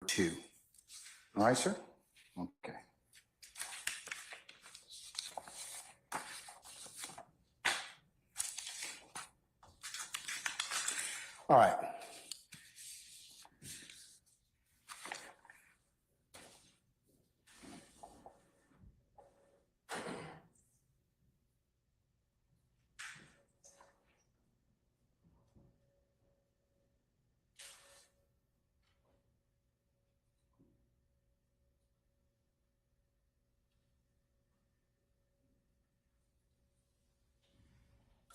2. All right, sir? Okay. All right.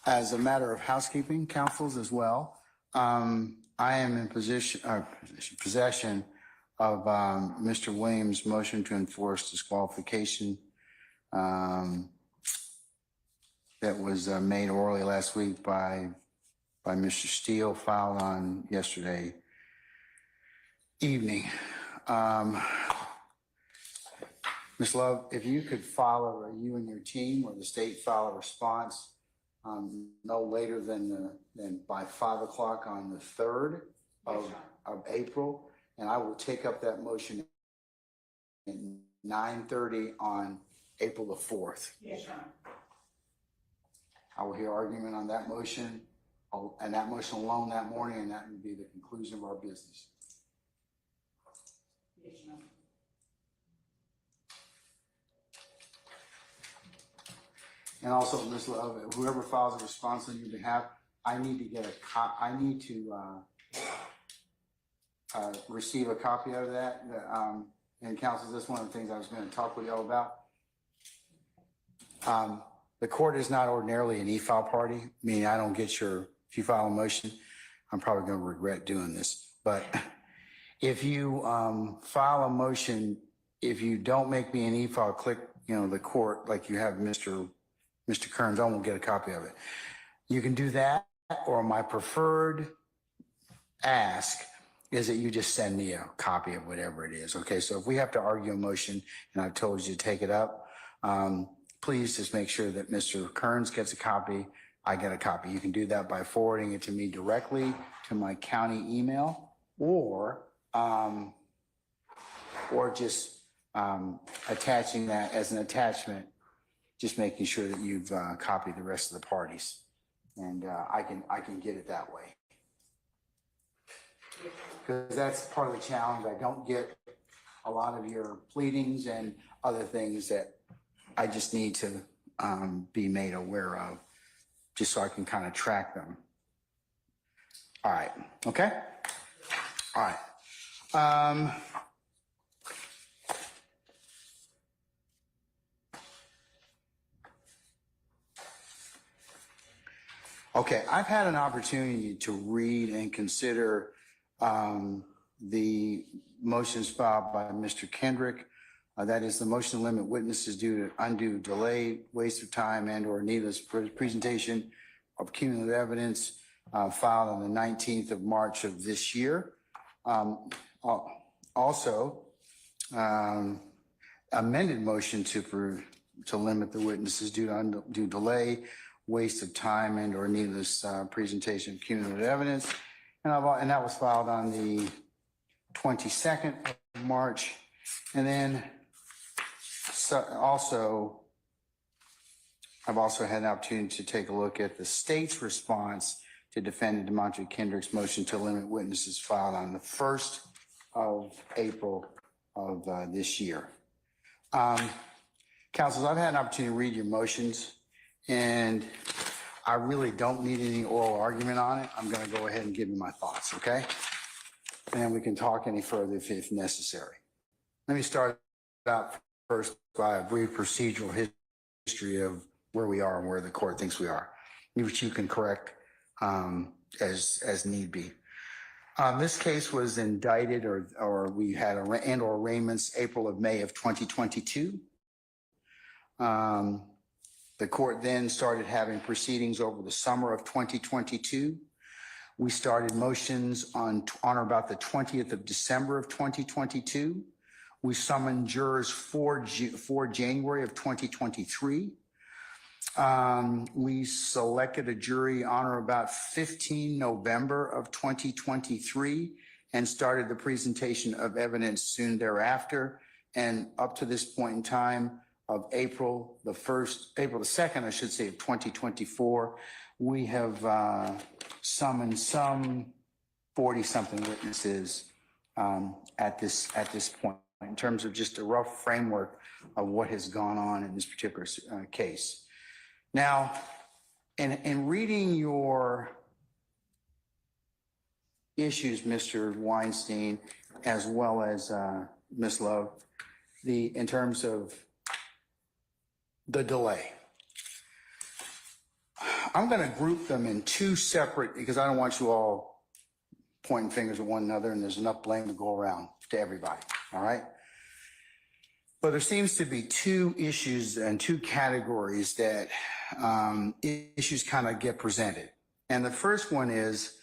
As a matter of housekeeping, councils as well, I am in possession of Mr. Williams' motion to enforce disqualification that was made orally last week by Mr. Steele, filed on yesterday evening. Ms. Love, if you could file, you and your team or the state file a response no later than by 5 o'clock on the 3rd of April, and I will take up that motion at 9:30 on April the 4th. Yes, sir. I will hear argument on that motion, and that motion alone that morning, and that would be the conclusion of our business. Yes, sir. And also, Ms. Love, whoever files a response on your behalf, I need to get receive a copy of that. And council, this is one of the things I was going to talk with y'all about. The court is not ordinarily an e-file party, meaning I don't get if you file a motion, I'm probably going to regret doing this. But if you file a motion, if you don't make me an e-file, click, the court, like you have Mr. Kearns, I won't get a copy of it. You can do that, or my preferred ask is that you just send me a copy of whatever it is. Okay, so if we have to argue a motion and I've told you to take it up, please just make sure that Mr. Kearns gets a copy, I get a copy. You can do that by forwarding it to me directly to my county email, or just attaching that as an attachment, just making sure that you've copied the rest of the parties, and I can get it that way. Because that's part of the challenge. I don't get a lot of your pleadings and other things that I just need to be made aware of, just so I can kind of track them. All right, okay? All right. Okay, I've had an opportunity to read and consider the motions filed by Mr. Kendrick. That is the motion to limit witnesses due to undue delay, waste of time, and/or needless presentation of cumulative evidence, filed on the 19th of March of this year. Also, amended motion to limit the witnesses due to undue delay, waste of time, and/or needless presentation of cumulative evidence, and that was filed on the 22nd of March. And then I've also had an opportunity to take a look at the state's response to defendant DeMontre Kendrick's motion to limit witnesses, filed on the 1st of April of this year. Councilors, I've had an opportunity to read your motions, and I really don't need any oral argument on it. I'm going to go ahead and give you my thoughts, okay? And we can talk any further if necessary. Let me start out first by a brief procedural history of where we are and where the court thinks we are, which you can correct as need be. This case was indicted, or we had and/or arraignments May of 2022. The court then started having proceedings over the summer of 2022. We started motions on or about the 20th of December of 2022. We summoned jurors for January of 2023. We selected a jury on or about 15 November of 2023, and started the presentation of evidence soon thereafter. And up to this point in time of April the 2nd, I should say, of 2024, we have summoned some 40-something witnesses at this point, in terms of just a rough framework of what has gone on in this particular case. Now, in reading your issues, Mr. Weinstein, as well as Ms. Love, in terms of the delay, I'm going to group them in two separate, because I don't want you all pointing fingers at one another, and there's enough blame to go around to everybody, all right? But there seems to be two issues and two categories that issues kind of get presented. And the first one is,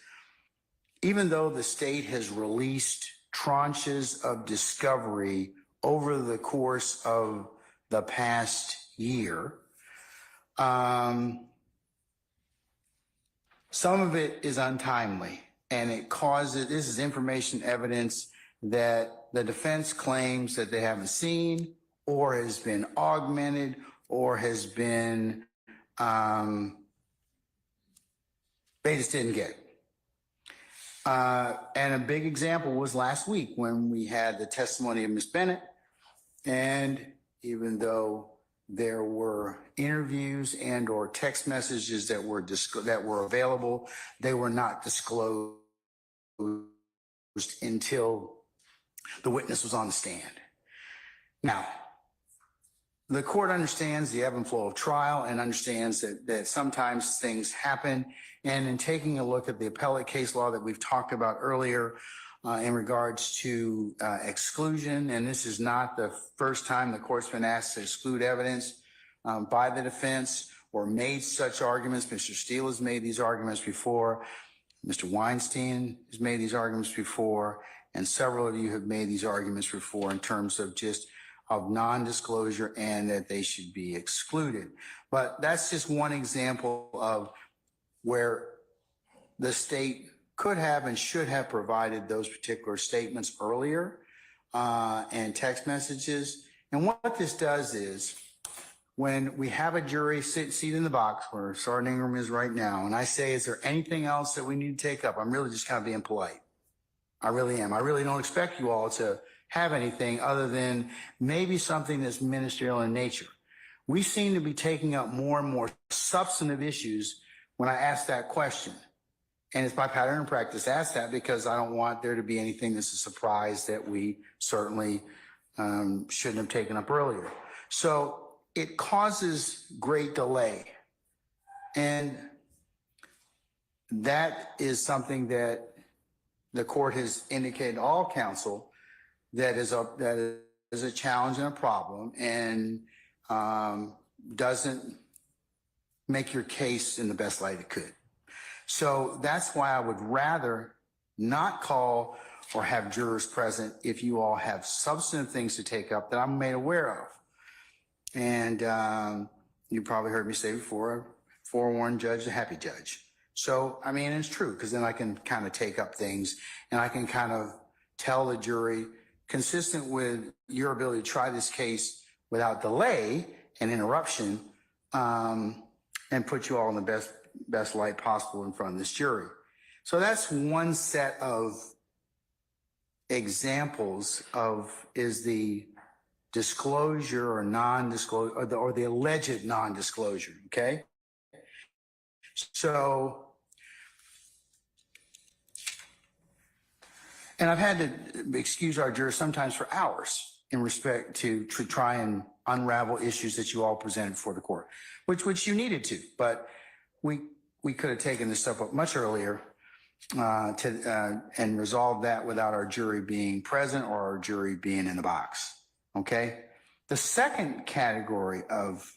even though the state has released tranches of discovery over the course of the past year, some of it is untimely, and it causes, this is information evidence that the defense claims that they haven't seen, or has been augmented, or has been, they just didn't get. And a big example was last week when we had the testimony of Ms. Bennett, and even though there were interviews and or text messages that were available, they were not disclosed until the witness was on the stand. Now, the court understands the ebb and flow of trial and understands that sometimes things happen. And in taking a look at the appellate case law that we've talked about earlier in regards to exclusion, and this is not the first time the court's been asked to exclude evidence by the defense or made such arguments. Mr. Steele has made these arguments before. Mr. Weinstein has made these arguments before, and several of you have made these arguments before in terms of just of non-disclosure and that they should be excluded. But that's just one example of where the state could have and should have provided those particular statements earlier and text messages. And what this does is, when we have a jury seat in the box where Sergeant Ingram is right now, and I say, is there anything else that we need to take up? I'm really just kind of being polite. I really am. I really don't expect you all to have anything other than maybe something that's ministerial in nature. We seem to be taking up more and more substantive issues when I ask that question. And it's my pattern and practice to ask that, because I don't want there to be anything that's a surprise that we certainly shouldn't have taken up earlier. So it causes great delay. And that is something that the court has indicated to all counsel that is a challenge and a problem, and doesn't make your case in the best light it could. So that's why I would rather not call or have jurors present if you all have substantive things to take up that I'm made aware of. And you probably heard me say before, forewarned judge, a happy judge. So, I mean, it's true, because then I can kind of take up things and I can kind of tell the jury, consistent with your ability to try this case without delay and interruption, and put you all in the best light possible in front of this jury. So that's one set of examples of, is the disclosure or non-disclosure, or the alleged non-disclosure, okay? So, and I've had to excuse our jurors sometimes for hours in respect to try and unravel issues that you all presented for the court, which you needed to, but we could have taken this stuff up much earlier and resolved that without our jury being present or our jury being in the box. Okay. The second category of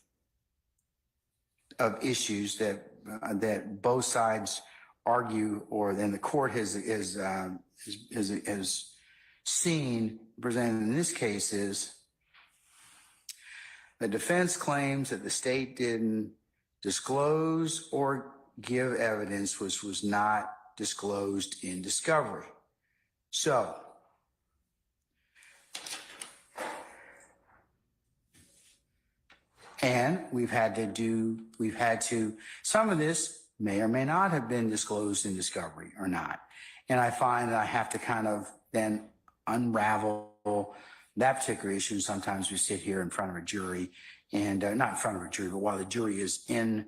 issues that both sides argue, or then the court has seen presented in this case, is the defense claims that the state didn't disclose or give evidence which was not disclosed in discovery. So and we've had to, some of this may or may not have been disclosed in discovery or not. And I find that I have to kind of then unravel that particular issue. Sometimes we sit here in front of a jury and not in front of a jury, but while the jury is in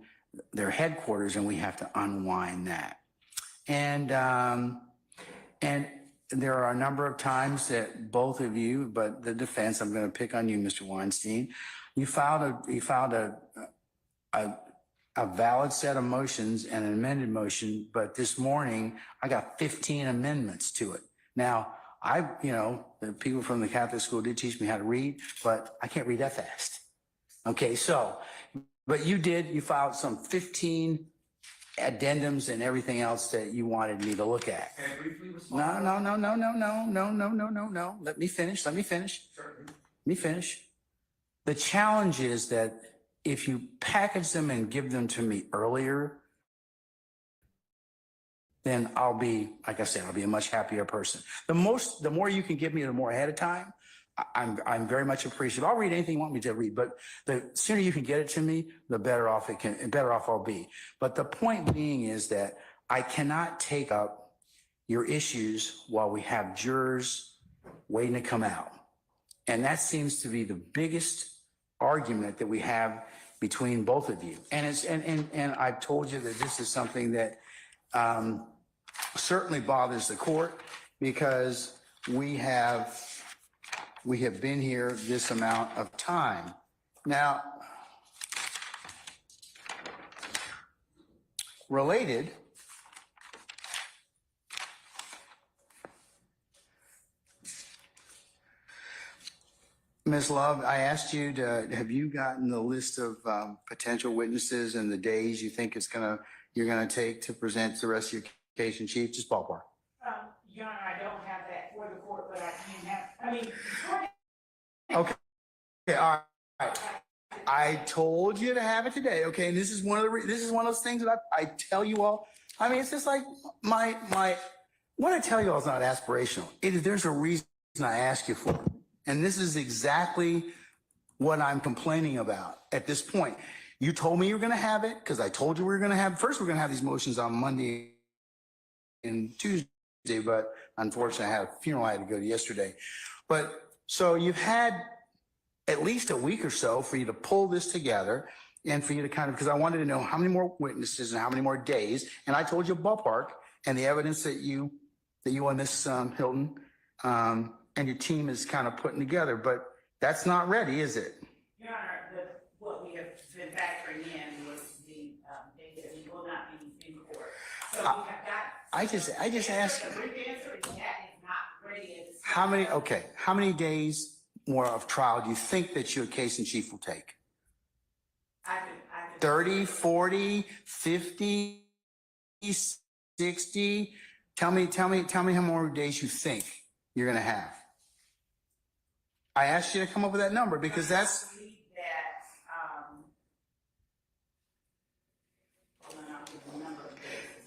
their headquarters, and we have to unwind that. And there are a number of times that both of you, but the defense, I'm going to pick on you, Mr. Weinstein, you filed a valid set of motions and an amended motion, but this morning I got 15 amendments to it. Now, the people from the Catholic school did teach me how to read, but I can't read that fast. Okay, so, but you filed some 15 addendums and everything else that you wanted me to look at. Can I briefly respond? No. Let me finish. The challenge is that if you package them and give them to me earlier, then I'll be, like I said, I'll be a much happier person. The more you can give me, the more ahead of time, I'm very much appreciative. I'll read anything you want me to read, but the sooner you can get it to me, the better off I'll be. But the point being is that I cannot take up your issues while we have jurors waiting to come out. And that seems to be the biggest argument that we have between both of you. And and I've told you that this is something that certainly bothers the court, because we have been here this amount of time. Now, related, Ms. Love, I asked you have you gotten the list of potential witnesses and the days you think you're gonna take to present the rest of your case in chief? Just ballpark. Your Honor, I don't have that for the court, but I can have, Okay, all right. I told you to have it today, okay? And this is one of those things that I tell you all. I mean, it's just like what I tell you all is not aspirational. There's a reason I ask you for it. And this is exactly what I'm complaining about at this point. You told me you were going to have it because I told you we were going to have, first we're going to have these motions on Monday and Tuesday, but unfortunately I had a funeral I had to go to yesterday. But so you've had at least a week or so for you to pull this together and for you to because I wanted to know how many more witnesses and how many more days. And I told you ballpark and the evidence that you and Miss Hilton, and your team is kind of putting together, but that's not ready, is it? Your Honor, what we have been factoring in was the data that we will not be in court. So we have got. I just asked. The brief answer is that is not ready at this time. How many days more of trial do you think that your case in chief will take? I could 30, 40, 50, 60? Tell me how many more days you think you're going to have. I asked you to come up with that number because that's.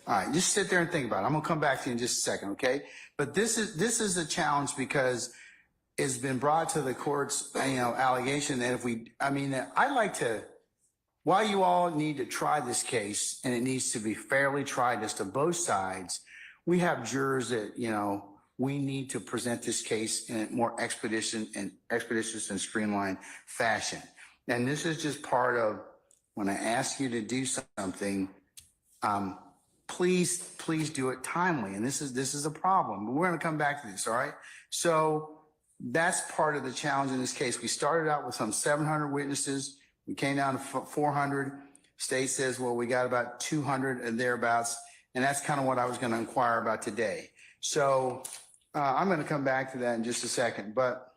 All right, just sit there and think about it. I'm gonna come back to you in just a second, okay? But this is a challenge because it's been brought to the court's allegation that I'd like to, while you all need to try this case and it needs to be fairly tried as to both sides, we have jurors that we need to present this case in a more expeditious and streamlined fashion. And this is just part of when I ask you to do something, please do it timely. And this is a problem, but we're going to come back to this. All right. So that's part of the challenge in this case. We started out with some 700 witnesses. We came down to 400. State says, well, we got about 200 and thereabouts. And that's kind of what I was going to inquire about today. So I'm going to come back to that in just a second, but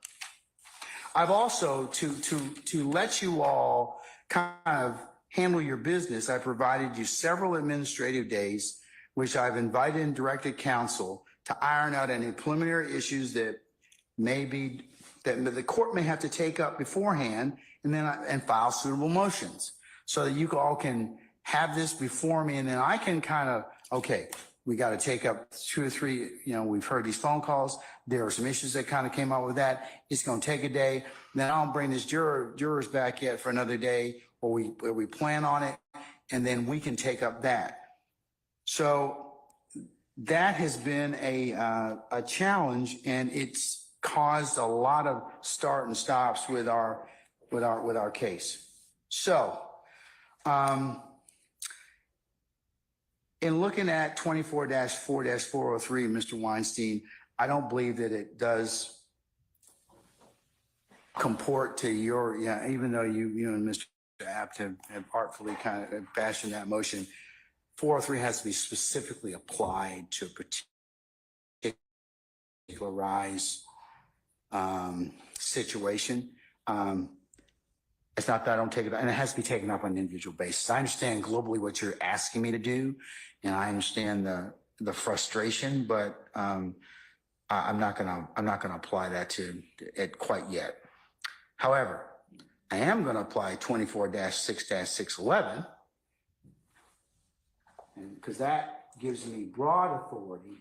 I've also, to let you all kind of handle your business, I provided you several administrative days, which I've invited and directed counsel to iron out any preliminary issues that the court may have to take up beforehand and file suitable motions so that you all can have this before me. And then I can okay, we got to take up 2 or 3, we've heard these phone calls. There are some issues that kind of came out with that. It's going to take a day. Then I don't bring this jurors back yet for another day, or we plan on it, and then we can take up that. So that has been a challenge, and it's caused a lot of start and stops with our case. So, in looking at 24-4-403, Mr. Weinstein, I don't believe that it does comport to your, even though you and Mr. Apt have artfully kind of fashioned that motion, 403 has to be specifically applied to a particularized situation. It's not that I don't take it, and it has to be taken up on an individual basis. I understand globally what you're asking me to do, and I understand the frustration, but I'm not gonna apply that to it quite yet. However, I am gonna apply 24-6-611, because that gives me broad authority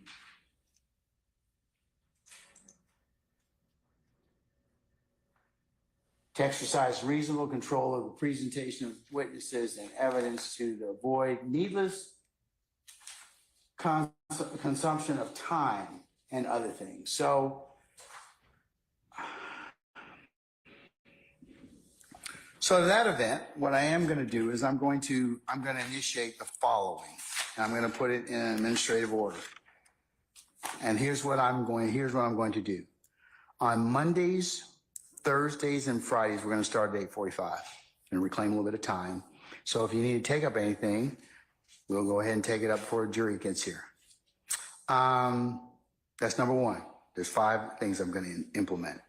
to exercise reasonable control of the presentation of witnesses and evidence to avoid needless consumption of time and other things. So to that event, what I am going to do is I'm going to initiate the following. And I'm going to put it in administrative order. And here's what I'm going to do. On Mondays, Thursdays, and Fridays, we're going to start at 8:45 and reclaim a little bit of time. So if you need to take up anything, we'll go ahead and take it up before a jury gets here. That's number one. There's 5 things I'm going to implement.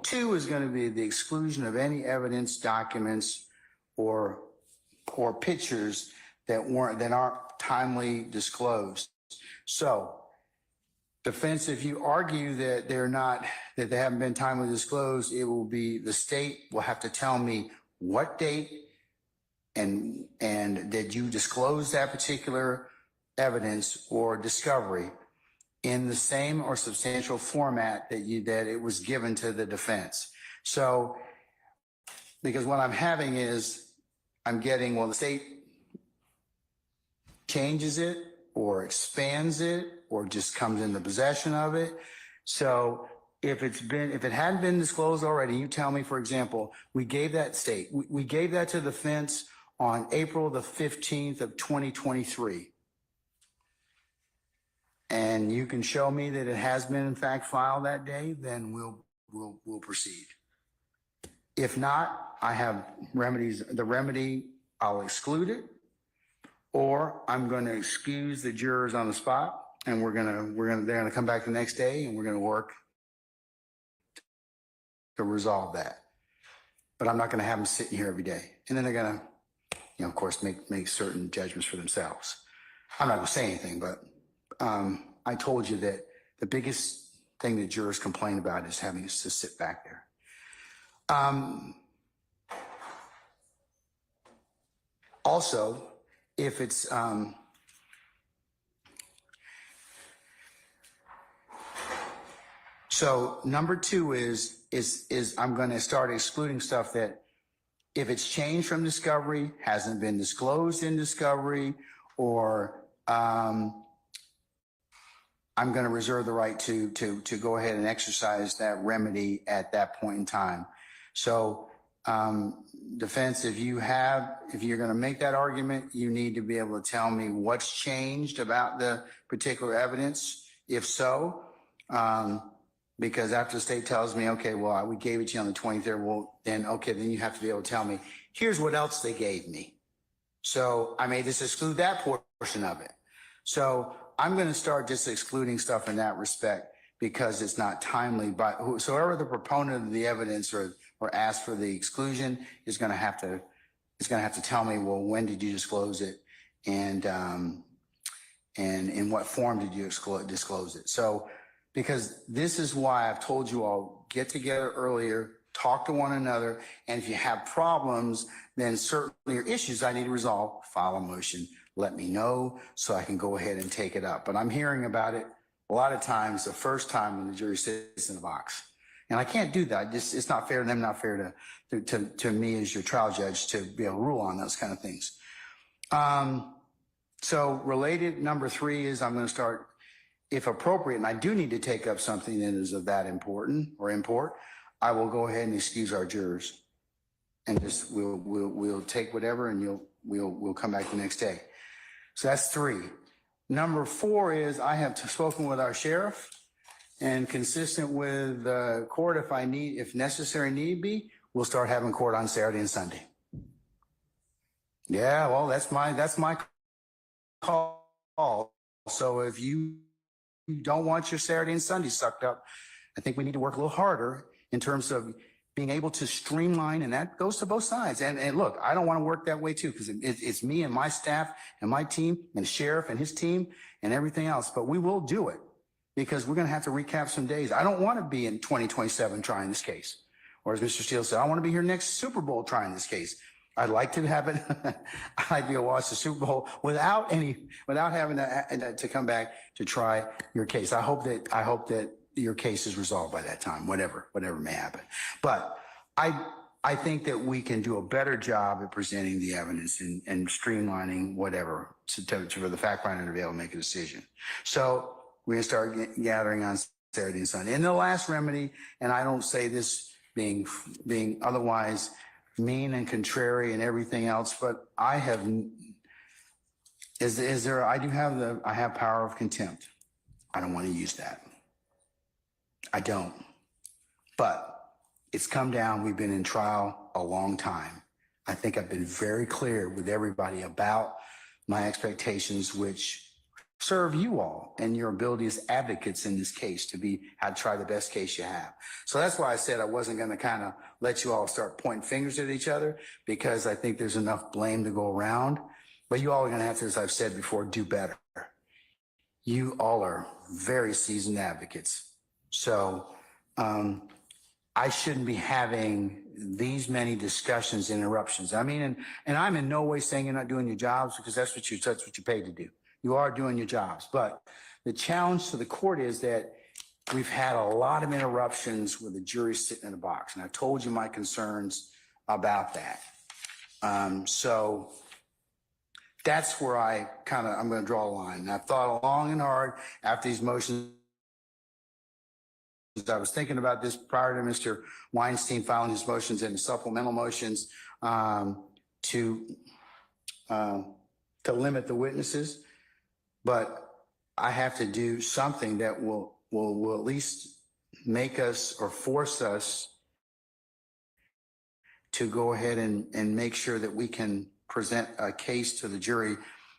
2 is going to be the exclusion of any evidence, documents, or pictures that aren't timely disclosed. So, defense, if you argue that they haven't been timely disclosed, it will be the state will have to tell me what date and did you disclose that particular evidence or discovery in the same or substantial format that it was given to the defense. So, because what I'm having is I'm getting, well, the state changes it or expands it or just comes into possession of it. So if it hadn't been disclosed already, you tell me, for example, we gave that to the defense on April the 15th of 2023. And you can show me that it has been in fact filed that day, then we'll proceed. If not, I have remedies. The remedy, I'll exclude it, or I'm going to excuse the jurors on the spot, and they're gonna come back the next day, and we're gonna work to resolve that. But I'm not gonna have them sitting here every day, and then they're gonna, of course, make certain judgments for themselves. I'm not gonna say anything, but I told you that the biggest thing that jurors complain about is having us to sit back there. Also, if it's so number 2 is I'm going to start excluding stuff that if it's changed from discovery, hasn't been disclosed in discovery, or I'm going to reserve the right to go ahead and exercise that remedy at that point in time. So defense, if you're going to make that argument, you need to be able to tell me what's changed about the particular evidence. If so, because after the state tells me, okay, well, we gave it to you on the 23rd, well, then you have to be able to tell me, here's what else they gave me. So I may just exclude that portion of it. So I'm going to start just excluding stuff in that respect because it's not timely. But whoever the proponent of the evidence or asked for the exclusion is going to have to tell me, well, when did you disclose it, and in what form did you disclose it? So, because this is why I've told you all, get together earlier, talk to one another, and if you have problems, then certainly your issues I need to resolve, file a motion. let me know so I can go ahead and take it up. But I'm hearing about it a lot of times the first time when the jury sits in the box. And I can't do that. It's not fair to them, not fair to me as your trial judge to be able to rule on those kind of things. So related, number 3 is I'm going to start, if appropriate, and I do need to take up something that is of that important or import, I will go ahead and excuse our jurors, and just we'll take whatever, and we'll come back the next day. So that's 3. Number 4 is I have spoken with our sheriff, and consistent with court, if necessary need be, we'll start having court on Saturday and Sunday. Yeah, well, that's my call. So if you don't want your Saturday and Sunday sucked up, I think we need to work a little harder in terms of being able to streamline, and that goes to both sides. And look, I don't want to work that way too, because it's me and my staff and my team and the sheriff and his team and everything else, but we will do it because we're going to have to recap some days. I don't want to be in 2027 trying this case. Or as Mr. Steele said, I want to be here next Super Bowl trying this case. I'd like to have it. I'd be able to watch the Super Bowl without having to come back to try your case. I hope that your case is resolved by that time, whatever may happen. But I think that we can do a better job at presenting the evidence and streamlining whatever for the fact finder to be able to make a decision. So we're going to start gathering on Saturday and Sunday. And the last remedy, and I don't say this being otherwise mean and contrary and everything else, but I have power of contempt. I don't want to use that. I don't. But it's come down. We've been in trial a long time. I think I've been very clear with everybody about my expectations, which serve you all and your ability as advocates in this case to try the best case you have. So that's why I said I wasn't going to kind of let you all start pointing fingers at each other, because I think there's enough blame to go around. But you all are going to have to, as I've said before, do better. You all are very seasoned advocates. So I shouldn't be having these many discussions, interruptions. I mean, and I'm in no way saying you're not doing your jobs, because that's what you're paid to do. You are doing your jobs. But the challenge to the court is that we've had a lot of interruptions with the jury sitting in a box. And I told you my concerns about that. So that's where I'm going to draw a line. And I've thought long and hard after these motions. I was thinking about this prior to Mr. Weinstein filing his motions and supplemental motions to limit the witnesses. But I have to do something that will at least make us or force us to go ahead and make sure that we can present a case to the jury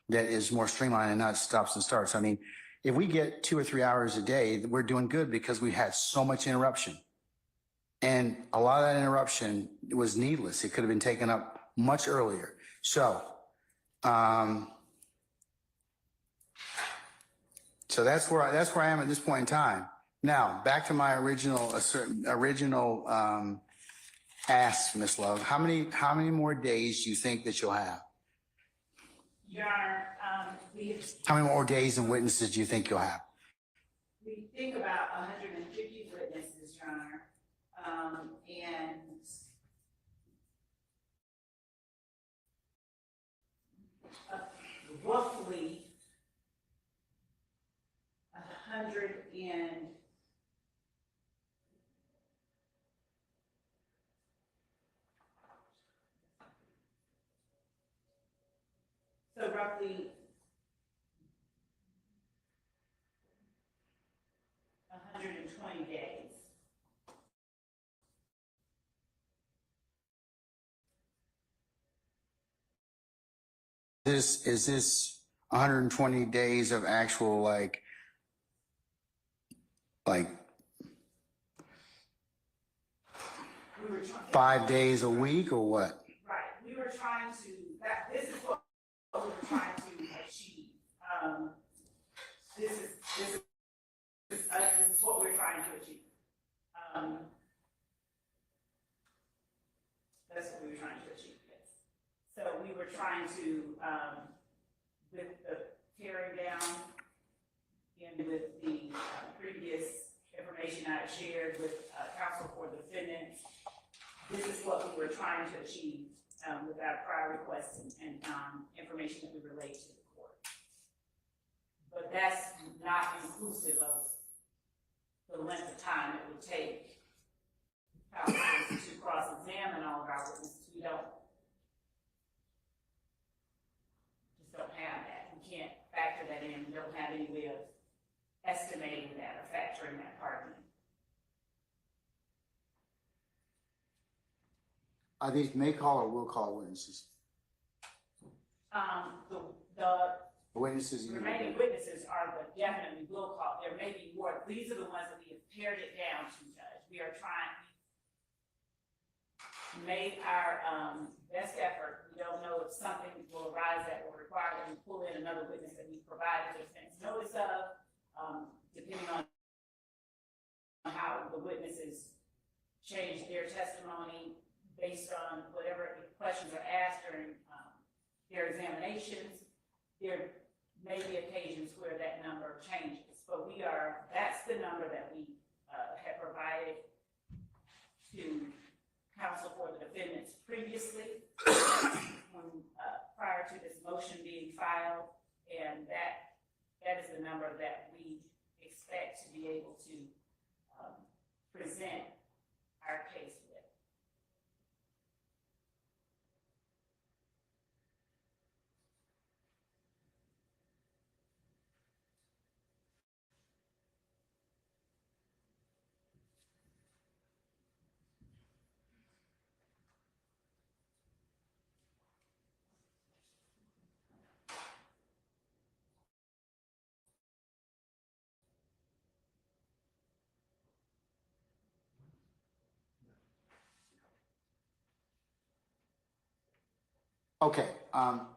that is more streamlined and not stops and starts. I mean, if we get 2 or 3 hours a day, we're doing good, because we had so much interruption. And a lot of that interruption was needless. It could have been taken up much earlier. So, so that's where I am at this point in time. Now, back to my original ask, Ms. Love. How many more days do you think that you'll have? Your Honor, how many more days and witnesses do you think you'll have? we think about 150 witnesses, Your Honor, and roughly 100 and so roughly 120 days. Is this 120 days of actual like 5 days a week or what? Right. We were trying to, this is what we were trying to achieve. This is what we're trying to achieve. That's what we were trying to achieve, yes. So we were trying to with the tearing down and with the previous information I shared with counsel for the defendants, this is what we were trying to achieve with our prior requests and information that we relayed to the court. But that's not inclusive of the length of time it would take counsel to cross-examine all of our witnesses. We don't have that. We can't factor that in. We don't have any way of estimating that or factoring that part in. Are these may call or will call witnesses? The Witnesses. remaining witnesses are the definitely will call. There may be more. These are the ones that we have pared it down to, Judge. We are trying, we made our best effort. We don't know if something will arise that will require that we pull in another witness that we provided the defense notice of, depending on how the witnesses change their testimony based on whatever questions are asked during their examinations. There may be occasions where that number changes, but that's the number that we had provided to counsel for the defendants previously, prior to this motion being filed, and that is the number that we expect to be able to present our case with. Okay. Oh,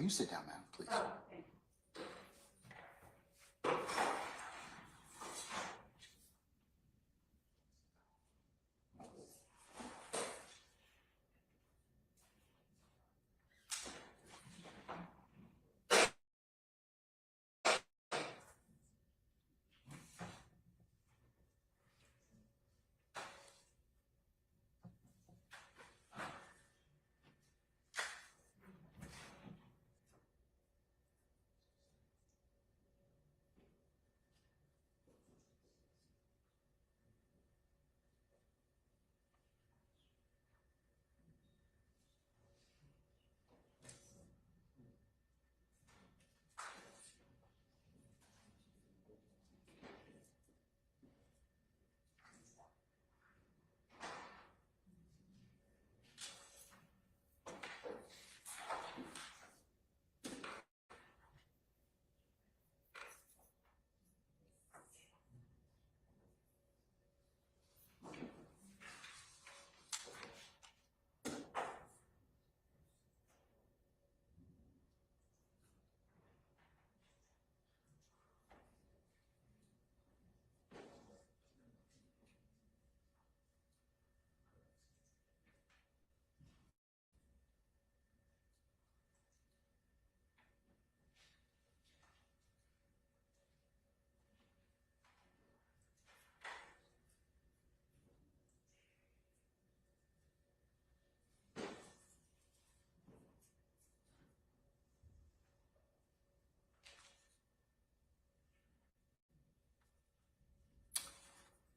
you sit down, ma'am, please. Oh, thank you.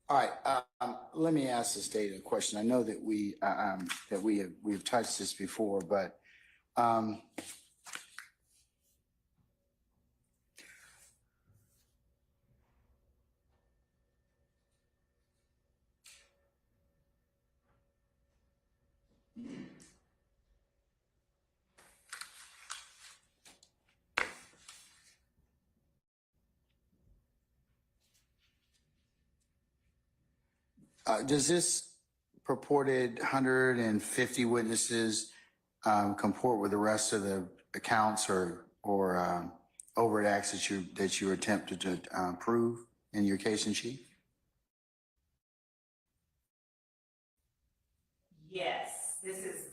All right. Let me ask the state a question. I know that we've touched this before, but does this purported 150 witnesses comport with the rest of the accounts or overt acts that you attempted to prove in your case in chief? Yes, this is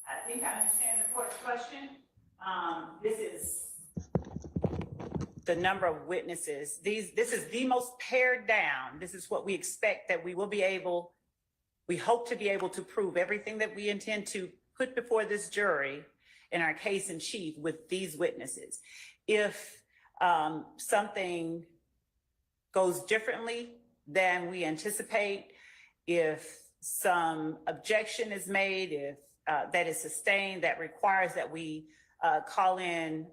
I think I understand the court's question. This is the number of witnesses. This is the most pared down. This is what we expect that we hope to be able to prove everything that we intend to put before this jury in our case in chief with these witnesses. If something goes differently than we anticipate, if some objection is made, if that is sustained, that requires that we call in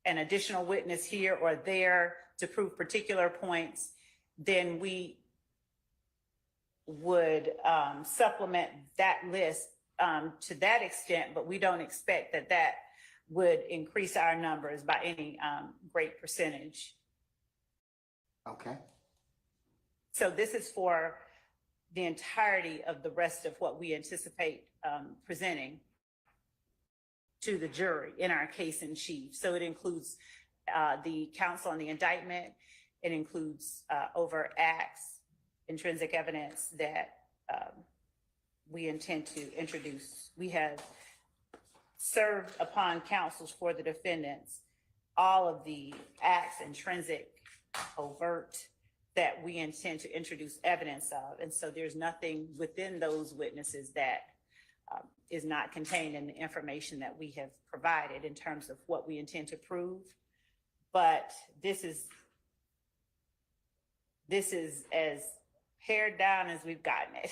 an additional witness here or there to prove particular points, then we would supplement that list to that extent, but we don't expect that would increase our numbers by any great percentage. Okay. So this is for the entirety of the rest of what we anticipate presenting to the jury in our case in chief. So it includes the counsel on the indictment. It includes overt acts, intrinsic evidence that we intend to introduce. We have served upon counsels for the defendants all of the acts, intrinsic, overt, that we intend to introduce evidence of. And so there's nothing within those witnesses that is not contained in the information that we have provided in terms of what we intend to prove. But this is as pared down as we've gotten it.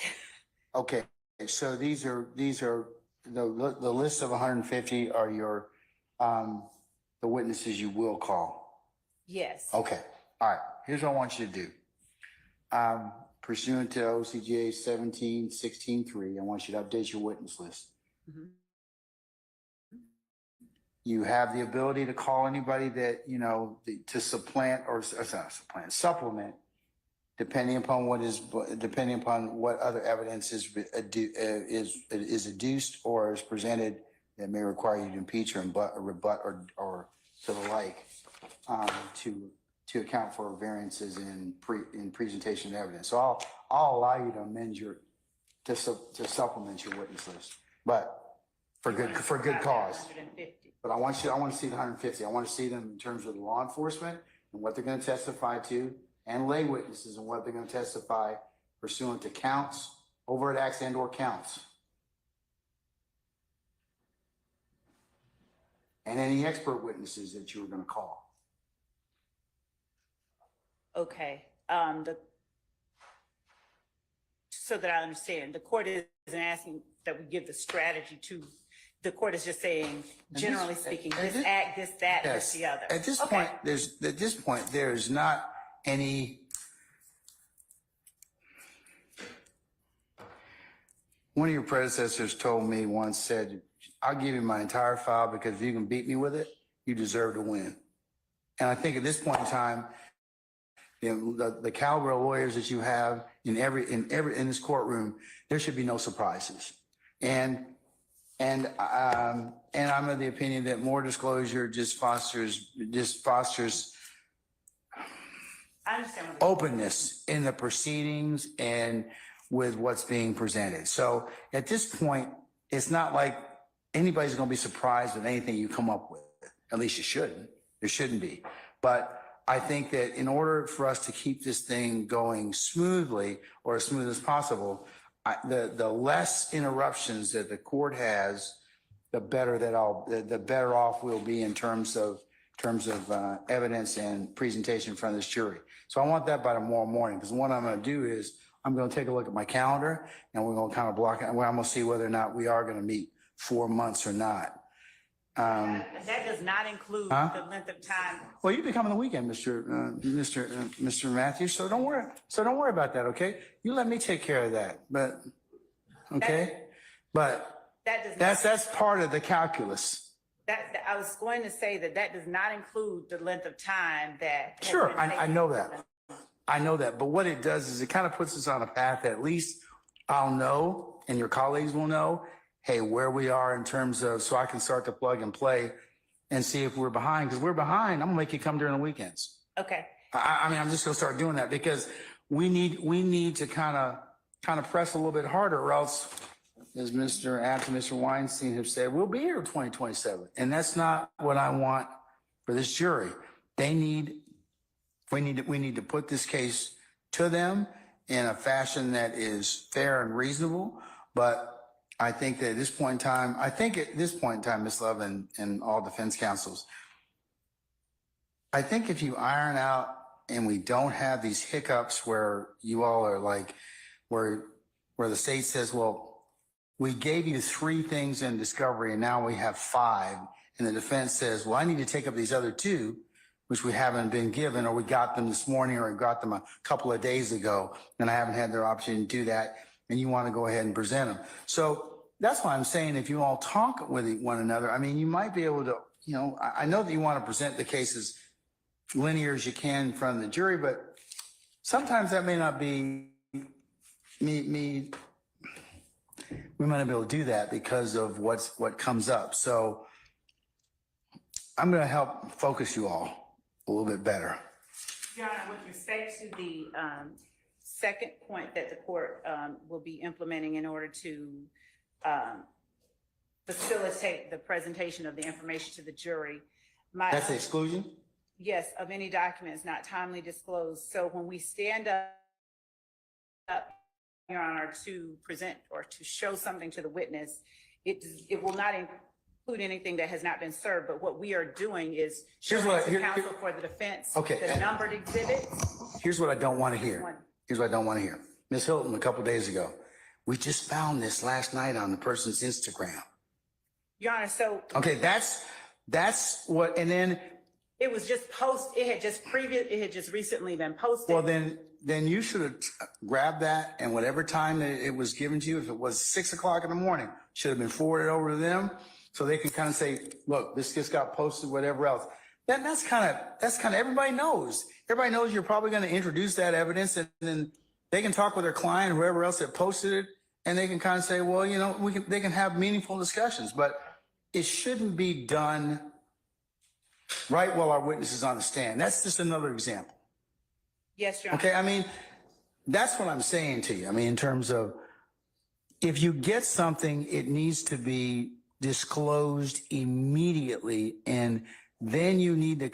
Okay, so these are the list of 150 are your the witnesses you will call. Yes. Okay. All right. Here's what I want you to do. Pursuant to OCGA 1716.3, I want you to update your witness list. Mm-hmm. You have the ability to call anybody that, you know, to supplement or not supplement, supplement, depending upon what other evidence is adduced or is presented that may require you to impeach or rebut or to the like, to account for variances in presentation of evidence. So I'll allow you to amend to supplement your witness list, but for good cause. 150. But I want to see the 150. I want to see them in terms of the law enforcement and what they're going to testify to, and lay witnesses and what they're going to testify pursuant to counts, overt acts and/or counts. And any expert witnesses that you were going to call. Okay. So that I understand, the court isn't asking that we give the strategy to. The court is just saying, generally speaking, this act, this, that, Yes. this, the other. At this Okay. point, there's not any. One of your predecessors told me once, said, "I'll give you my entire file because if you can beat me with it, you deserve to win." And I think at this point in time, you know, the caliber of lawyers that you have in this courtroom, there should be no surprises. And I'm of the opinion that more disclosure just fosters I understand what openness in the proceedings and with what's being presented. So at this point, it's not like anybody's going to be surprised with anything you come up with. At least you shouldn't. There shouldn't be. But I think that in order for us to keep this thing going smoothly or as smooth as possible, the less interruptions that the court has, the better off we'll be in terms of evidence and presentation in front of this jury. So I want that by tomorrow morning, because what I'm going to do is I'm going to take a look at my calendar and we're going to kind of block it. I'm going to see whether or not we are going to meet 4 months or not. that does not include the length of time. Well, you'll be coming the weekend, Mr. Matthews. So don't worry about that. Okay. You let me take care of that. But okay. But that's part of the calculus. That I was going to say that does not include the length of time that. Sure. I know that. I know that. But what it does is it kind of puts us on a path that at least I'll know and your colleagues will know hey, where we are in terms of, so I can start to plug and play and see if we're behind. Because we're behind, I'm gonna make you come during the weekends. Okay. I mean, I'm just gonna start doing that because we need to kind of press a little bit harder, or else, as Mr. Weinstein have said, we'll be here in 2027. And that's not what I want for this jury. We need to put this case to them in a fashion that is fair and reasonable. But I think that at this point in time, Ms. Love and all defense counsels, I think if you iron out and we don't have these hiccups where you all are like, where the state says, well, we gave you 3 things in discovery and now we have 5. And the defense says, well, I need to take up these other 2, which we haven't been given, or we got them this morning, or we got them a couple of days ago, and I haven't had their opportunity to do that. And you want to go ahead and present them. So that's why I'm saying if you all talk with one another, I mean, you might be able to, you know, I know that you want to present the cases linear as you can in front of the jury, but sometimes that may not be me. We might not be able to do that because of what comes up. So I'm going to help focus you all a little bit better. Your Honor, with respect to the second point that the court will be implementing in order to facilitate the presentation of the information to the jury. That's the exclusion? Yes, of any documents not timely disclosed. So when we stand up, Your Honor, to present or to show something to the witness, it will not include anything that has not been served. But what we are doing is showing to counsel for the defense the numbered exhibits. Here's what I don't want to hear. Here's what I don't want to hear. Ms. Hilton, a couple of days ago, we just found this last night on the person's Instagram. Your Honor, so okay, that's what, and then it was just it had just recently been posted. Well, then you should have grabbed that, and whatever time that it was given to you, if it was 6 o'clock in the morning, should have been forwarded over to them so they can kind of say, look, this just got posted, whatever else. That's kind of everybody knows. Everybody knows you're probably going to introduce that evidence, and then they can talk with their client, whoever else that posted it, and they can kind of say, well, you know, they can have meaningful discussions, but it shouldn't be done right while our witness is on the stand. That's just another example. Yes, Your Honor. Okay, I mean, that's what I'm saying to you. I mean, in terms of if you get something, it needs to be disclosed immediately, and then you need to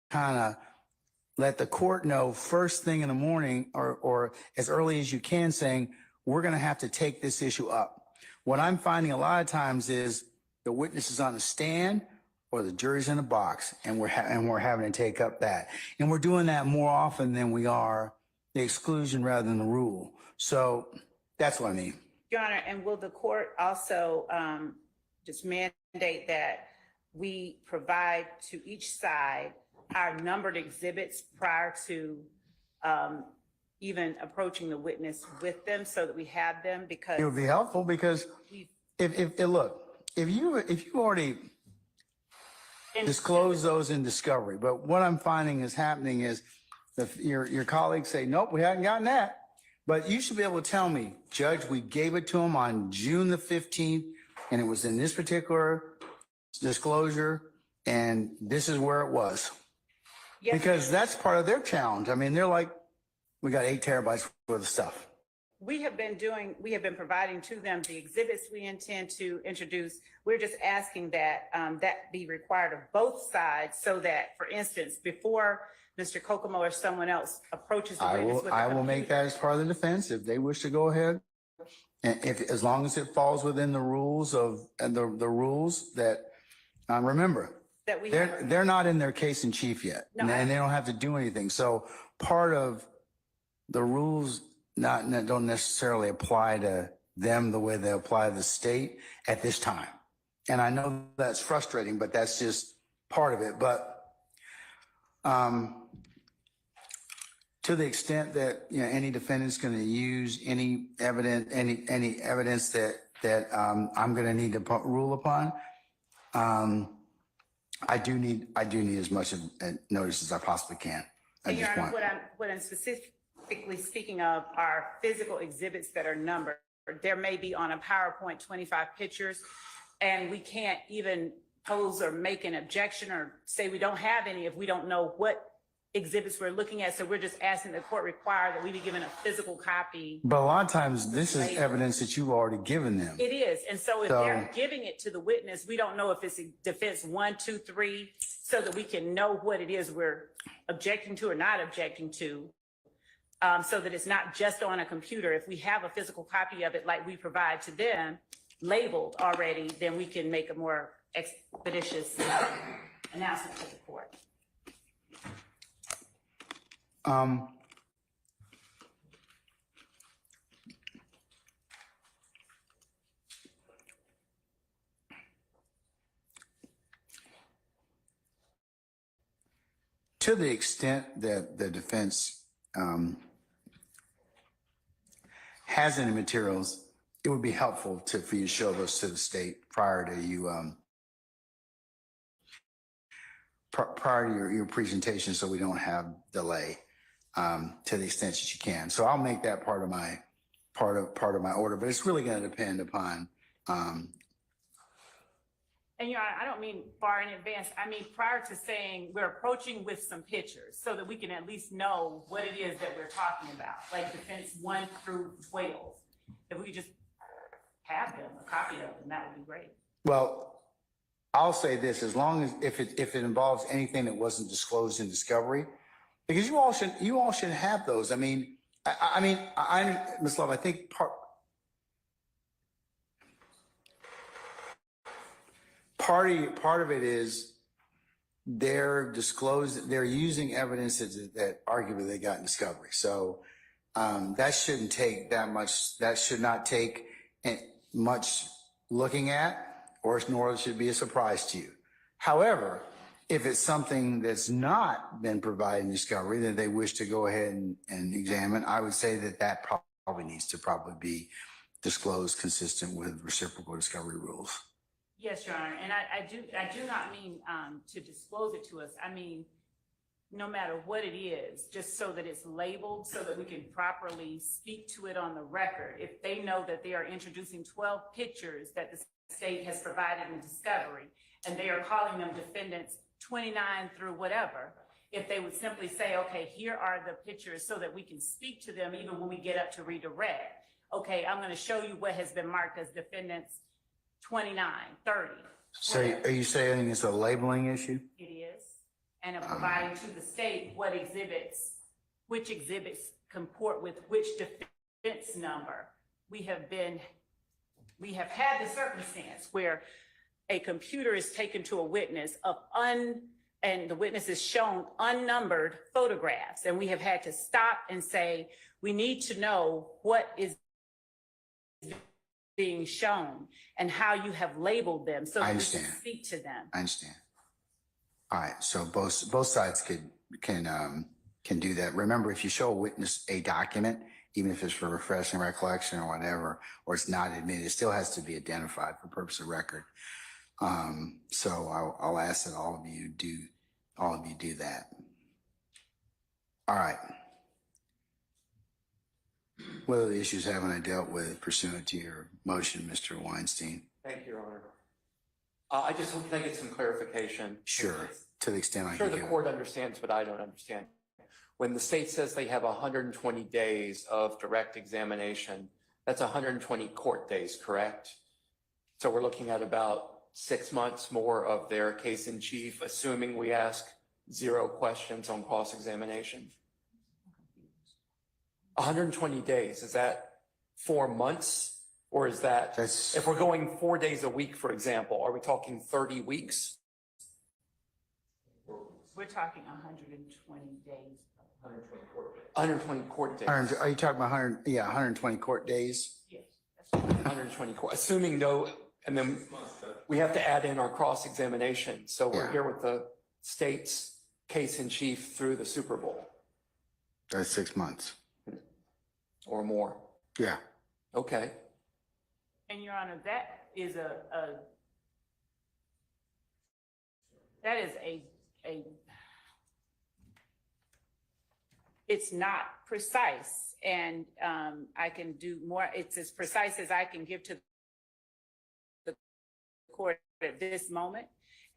kind of let the court know first thing in the morning or as early as you can, saying, we're going to have to take this issue up. What I'm finding a lot of times is the witness is on the stand or the jury's in a box, and we're having to take up that. And we're doing that more often than we are the exclusion rather than the rule. So that's what I mean. Your Honor, and will the court also just mandate that we provide to each side our numbered exhibits prior to even approaching the witness with them so that we have them? Because it would be helpful, because if you already disclose those in discovery, but what I'm finding is happening is your colleagues say, nope, we haven't gotten that. But you should be able to tell me, Judge, we gave it to them on June the 15th, and it was in this particular disclosure, and this is where it was. Yes. Because that's part of their challenge. I mean, they're like, we got 8 terabytes worth of stuff. We have been providing to them the exhibits we intend to introduce. We're just asking that that be required of both sides, so that, for instance, before Mr. Kokomo or someone else approaches the witness with I will make that as part of the defense if they wish to go ahead. And as long as it falls within the rules of the rules that remember that they're not in their case in chief yet, no, and they don't have to do anything. So part of the rules don't necessarily apply to them the way they apply to the state at this time. And I know that's frustrating, but that's just part of it. But to the extent that any defendant's going to use any evidence, any evidence that I'm going to need to rule upon, I do need as much of notice as I possibly can. Your Honor, what I'm specifically speaking of are physical exhibits that are numbered. there may be on a PowerPoint 25 pictures, and we can't even pose or make an objection or say we don't have any if we don't know what exhibits we're looking at. So we're just asking the court require that we be given a physical copy. But a lot of times this is evidence that you've already given them. It is. And so if they're giving it to the witness, we don't know if it's defense 1, 2, 3, so that we can know what it is we're objecting to or not objecting to. So that it's not just on a computer. If we have a physical copy of it like we provide to them, labeled already, then we can make a more expeditious announcement to the court. To the extent that the defense has any materials, it would be helpful for you to show those to the state prior to you prior to your presentation, so we don't have delay to the extent that you can. So I'll make that part of my order, but it's really going to depend upon. And Your Honor, I don't mean far in advance. I mean prior to saying we're approaching with some pictures so that we can at least know what it is that we're talking about, like defense 1 through 12. If we could just have them, a copy of them, that would be great. Well, I'll say this: as long as if it involves anything that wasn't disclosed in discovery, because you all should have those. I mean, Ms. Love, I think part of it is they're using evidence that arguably they got in discovery. So that shouldn't take that much. That should not take much looking at, nor should it be a surprise to you. However, if it's something that's not been provided in discovery that they wish to go ahead and examine, I would say that probably needs to be disclosed consistent with reciprocal discovery rules. Yes, Your Honor, and I do not mean to disclose it to us. I mean, no matter what it is, just so that it's labeled, so that we can properly speak to it on the record. If they know that they are introducing 12 pictures that the state has provided in discovery, and they are calling them defendants 29 through whatever, if they would simply say, okay, here are the pictures so that we can speak to them even when we get up to redirect. Okay, I'm going to show you what has been marked as defendants 29, 30. So are you saying it's a labeling issue? It is. And providing to the state which exhibits comport with which defense number. We have had the circumstance where a computer is taken to a witness and the witness is shown unnumbered photographs, and we have had to stop and say, we need to know what is being shown and how you have labeled them so that we can speak to them. I understand. All right, so both sides can do that. Remember, if you show a witness a document, even if it's for refreshing recollection or whatever, or it's not admitted, it still has to be identified for purpose of record. So I'll ask that all of you do that. All right. What other issues haven't I dealt with pursuant to your motion, Mr. Weinstein? Thank you, Your Honor. I just hope I get some clarification. Sure, to the extent I I'm can. sure the court understands, but I don't understand. When the state says they have 120 days of direct examination, that's 120 court days, correct? So we're looking at about 6 months more of their case in chief, assuming we ask 0 questions on cross-examination. 120 days, is that 4 months? Or is that, if we're going 4 days a week, for example, are we talking 30 weeks? We're talking 120 days. 120 court days. Are you talking about 120 court days? Yes. 120 court, assuming no, and then we have to add in our cross-examination. So we're here with the state's case in chief through the Super Bowl. That's 6 months. Or more. Yeah. Okay. And Your Honor, that is a it's not precise, and I can do more. It's as precise as I can give to the court at this moment.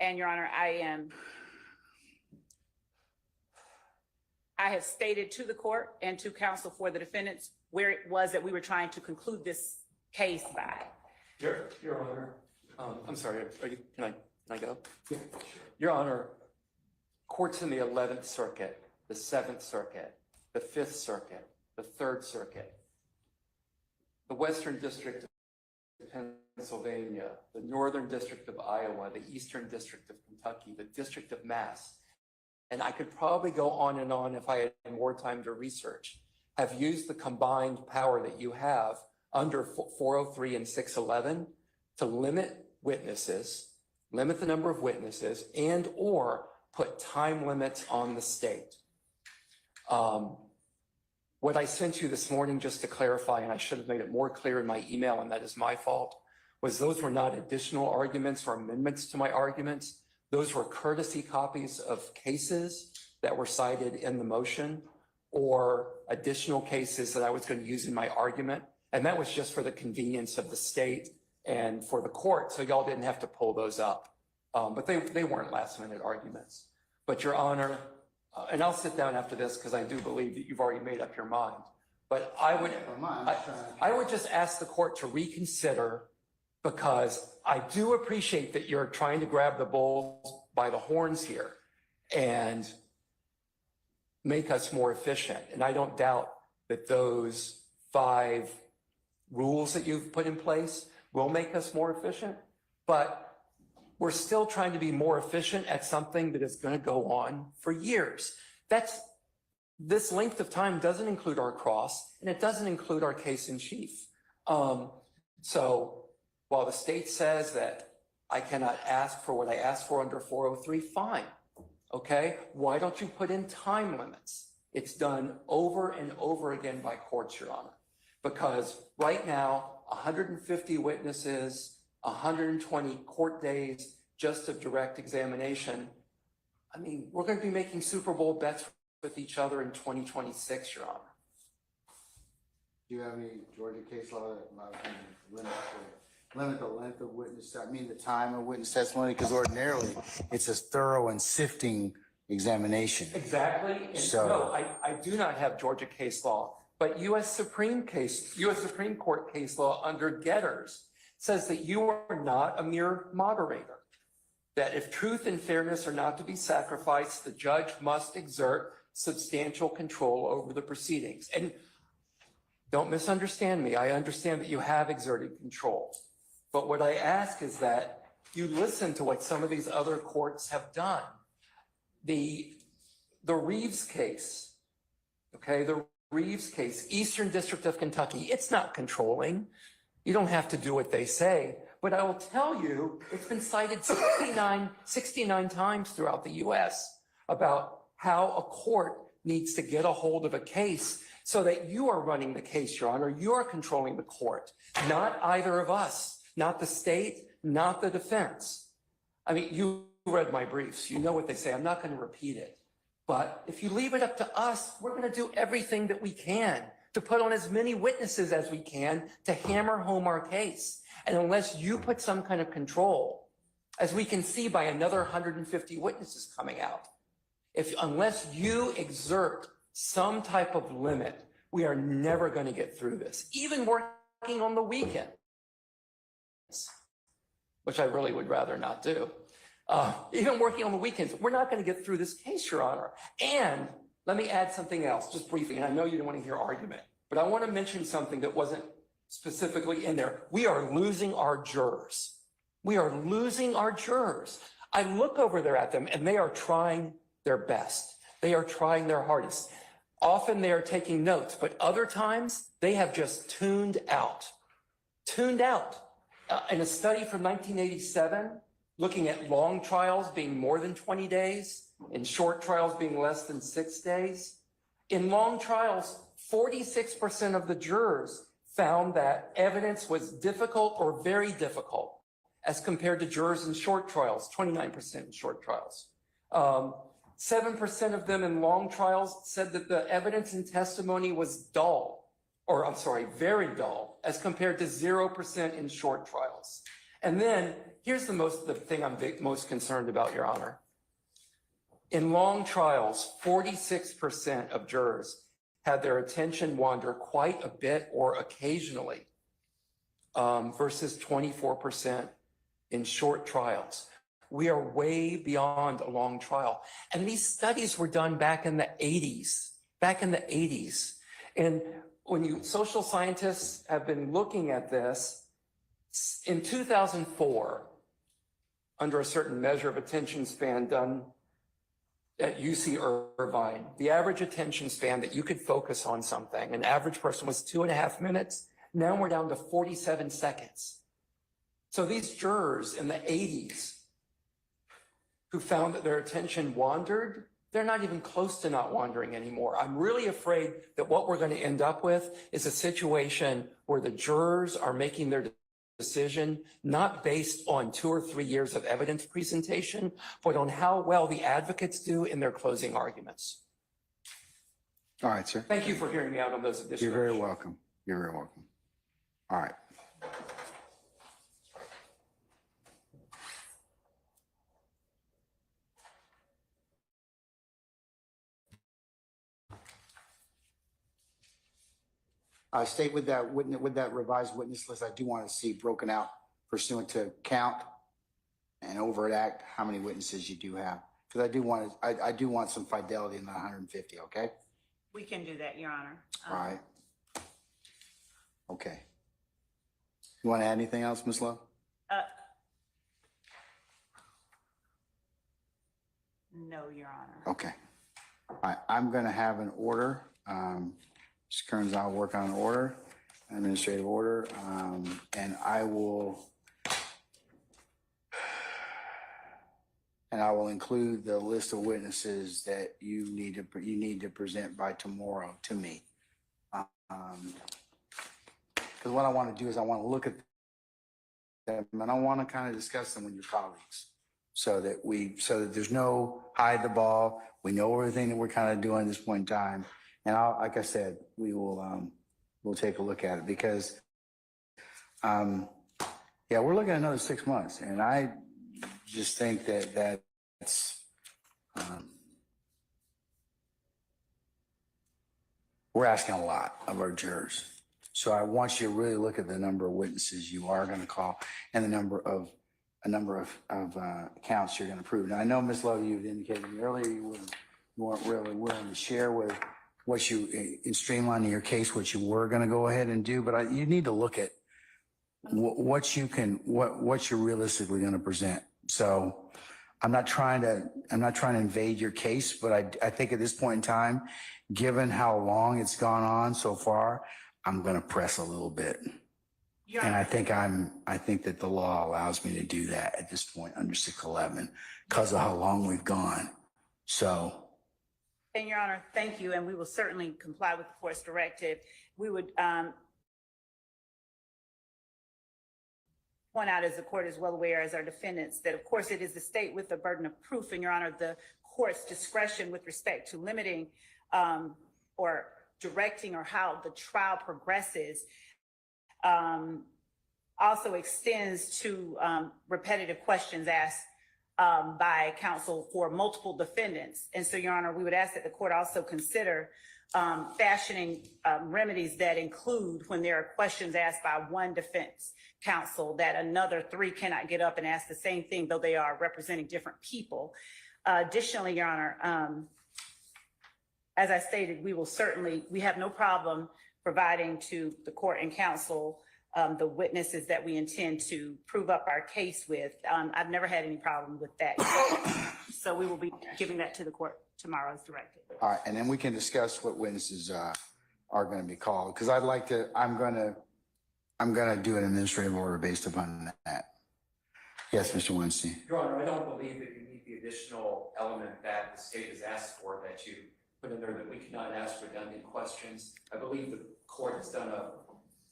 And Your Honor, I have stated to the court and to counsel for the defendants where it was that we were trying to conclude this case by. Your Honor, I'm sorry, can I go? Yeah. Your Honor, courts in the 11th Circuit, the 7th Circuit, the 5th Circuit, the 3rd Circuit, the Western District of Pennsylvania, the Northern District of Iowa, the Eastern District of Kentucky, the District of Mass, and I could probably go on and on if I had more time to research, have used the combined power that you have under 403 and 611 to limit witnesses, limit the number of witnesses, and or put time limits on the state. What I sent you this morning, just to clarify, and I should have made it more clear in my email, and that is my fault, was those were not additional arguments or amendments to my arguments. Those were courtesy copies of cases that were cited in the motion or additional cases that I was going to use in my argument. And that was just for the convenience of the state and for the court. So y'all didn't have to pull those up. But they weren't last minute arguments. But Your Honor, and I'll sit down after this because I do believe that you've already made up your mind. But I would just ask the court to reconsider, because I do appreciate that you're trying to grab the bulls by the horns here and make us more efficient. And I don't doubt that those 5 rules that you've put in place will make us more efficient, but we're still trying to be more efficient at something that is going to go on for years. This length of time doesn't include our cross, and it doesn't include our case in chief. So while the state says that I cannot ask for what I asked for under 403, fine. Okay, why don't you put in time limits? It's done over and over again by courts, Your Honor, because right now, 150 witnesses, 120 court days just of direct examination. I mean, we're going to be making Super Bowl bets with each other in 2026, Your Honor. Do you have any Georgia case law that allows you to limit the length of witness, the time of witness testimony? Because ordinarily, it's a thorough and sifting examination. Exactly. And So, no, I do not have Georgia case law, but U.S. Supreme Court case law under Getters says that you are not a mere moderator, that if truth and fairness are not to be sacrificed, the judge must exert substantial control over the proceedings. And don't misunderstand me. I understand that you have exerted control. But what I ask is that you listen to what some of these other courts have done. The Reeves case, okay, the Reeves case, Eastern District of Kentucky, it's not controlling. You don't have to do what they say. But I will tell you, it's been cited 69 times throughout the U.S. about how a court needs to get a hold of a case so that you are running the case, Your Honor. You are controlling the court, not either of us, not the state, not the defense. I mean, you read my briefs. You know what they say. I'm not going to repeat it. But if you leave it up to us, we're going to do everything that we can to put on as many witnesses as we can to hammer home our case. And unless you put some kind of control, as we can see by another 150 witnesses coming out, unless you exert some type of limit, we are never going to get through this, even working on the weekend, which I really would rather not do. Even working on the weekends, we're not going to get through this case, Your Honor. And let me add something else, just briefly, and I know you don't want to hear argument, but I want to mention something that wasn't specifically in there. We are losing our jurors. We are losing our jurors. I look over there at them, and they are trying their best. They are trying their hardest. Often they are taking notes, but other times they have just tuned out. Tuned out. In a study from 1987, looking at long trials being more than 20 days, and short trials being less than 6 days. In long trials, 46% of the jurors found that evidence was difficult or very difficult as compared to jurors in short trials, 29% in short trials. 7% of them in long trials said that the evidence and testimony was dull, or I'm sorry, very dull, as compared to 0% in short trials. And then here's the thing I'm most concerned about, Your Honor. In long trials, 46% of jurors had their attention wander quite a bit or occasionally, versus 24% in short trials. We are way beyond a long trial. And these studies were done back in the 80s, And when social scientists have been looking at this, in 2004, under a certain measure of attention span done at UC Irvine, the average attention span that you could focus on something, an average person was 2.5 minutes. Now we're down to 47 seconds. So these jurors in the 80s who found that their attention wandered, they're not even close to not wandering anymore. I'm really afraid that what we're going to end up with is a situation where the jurors are making their decision not based on 2 or 3 years of evidence presentation, but on how well the advocates do in their closing arguments. All right, sir. Thank you for hearing me out on those additional. You're very welcome. You're very welcome. All right. State with that revised witness list, I do want to see broken out pursuant to count and overt act, how many witnesses you do have. Because I do want some fidelity in the 150, okay? We can do that, Your Honor. All right. Okay. You want to add anything else, Ms. Lowe? No, Your Honor. Okay. All right, I'm going to have an order. Mr. Kearns, I'll work on an order, administrative order, and I will include the list of witnesses that you need to present by tomorrow to me. Because what I want to do is I want to look at them and I want to kind of discuss them with your colleagues so that there's no hide the ball. We know everything that we're kind of doing at this point in time. And like I said, we'll take a look at it because, yeah, we're looking at another 6 months. And I just think that's, we're asking a lot of our jurors. So I want you to really look at the number of witnesses you are going to call and the number of counts you're going to prove. Now, I know, Ms. Lowe, you indicated earlier you weren't really willing to share with what you, in streamlining your case, what you were going to go ahead and do, but you need to look at what you're realistically going to present. So I'm not trying to invade your case, but I think at this point in time, given how long it's gone on so far, I'm going to press a little bit. Your And Honor. I think that the law allows me to do that at this point under 611 because of how long we've gone. So. And Your Honor, thank you, and we will certainly comply with the court's directive. We would point out, as the court is well aware, as our defendants, that of course it is the state with the burden of proof, and Your Honor, the court's discretion with respect to limiting or directing or how the trial progresses also extends to repetitive questions asked by counsel for multiple defendants. And so, Your Honor, we would ask that the court also consider fashioning remedies that include when there are questions asked by one defense counsel that another 3 cannot get up and ask the same thing, though they are representing different people. Additionally, Your Honor, as I stated, we have no problem providing to the court and counsel the witnesses that we intend to prove up our case with. I've never had any problem with that. So we will be giving that to the court tomorrow as directed. All right, and then we can discuss what witnesses are going to be called, because I'm going to do an administrative order based upon that. Yes, Mr. Weinstein. Your Honor, I don't believe that you need the additional element that the state has asked for, that you put in there, that we cannot ask redundant questions. I believe the court has done a.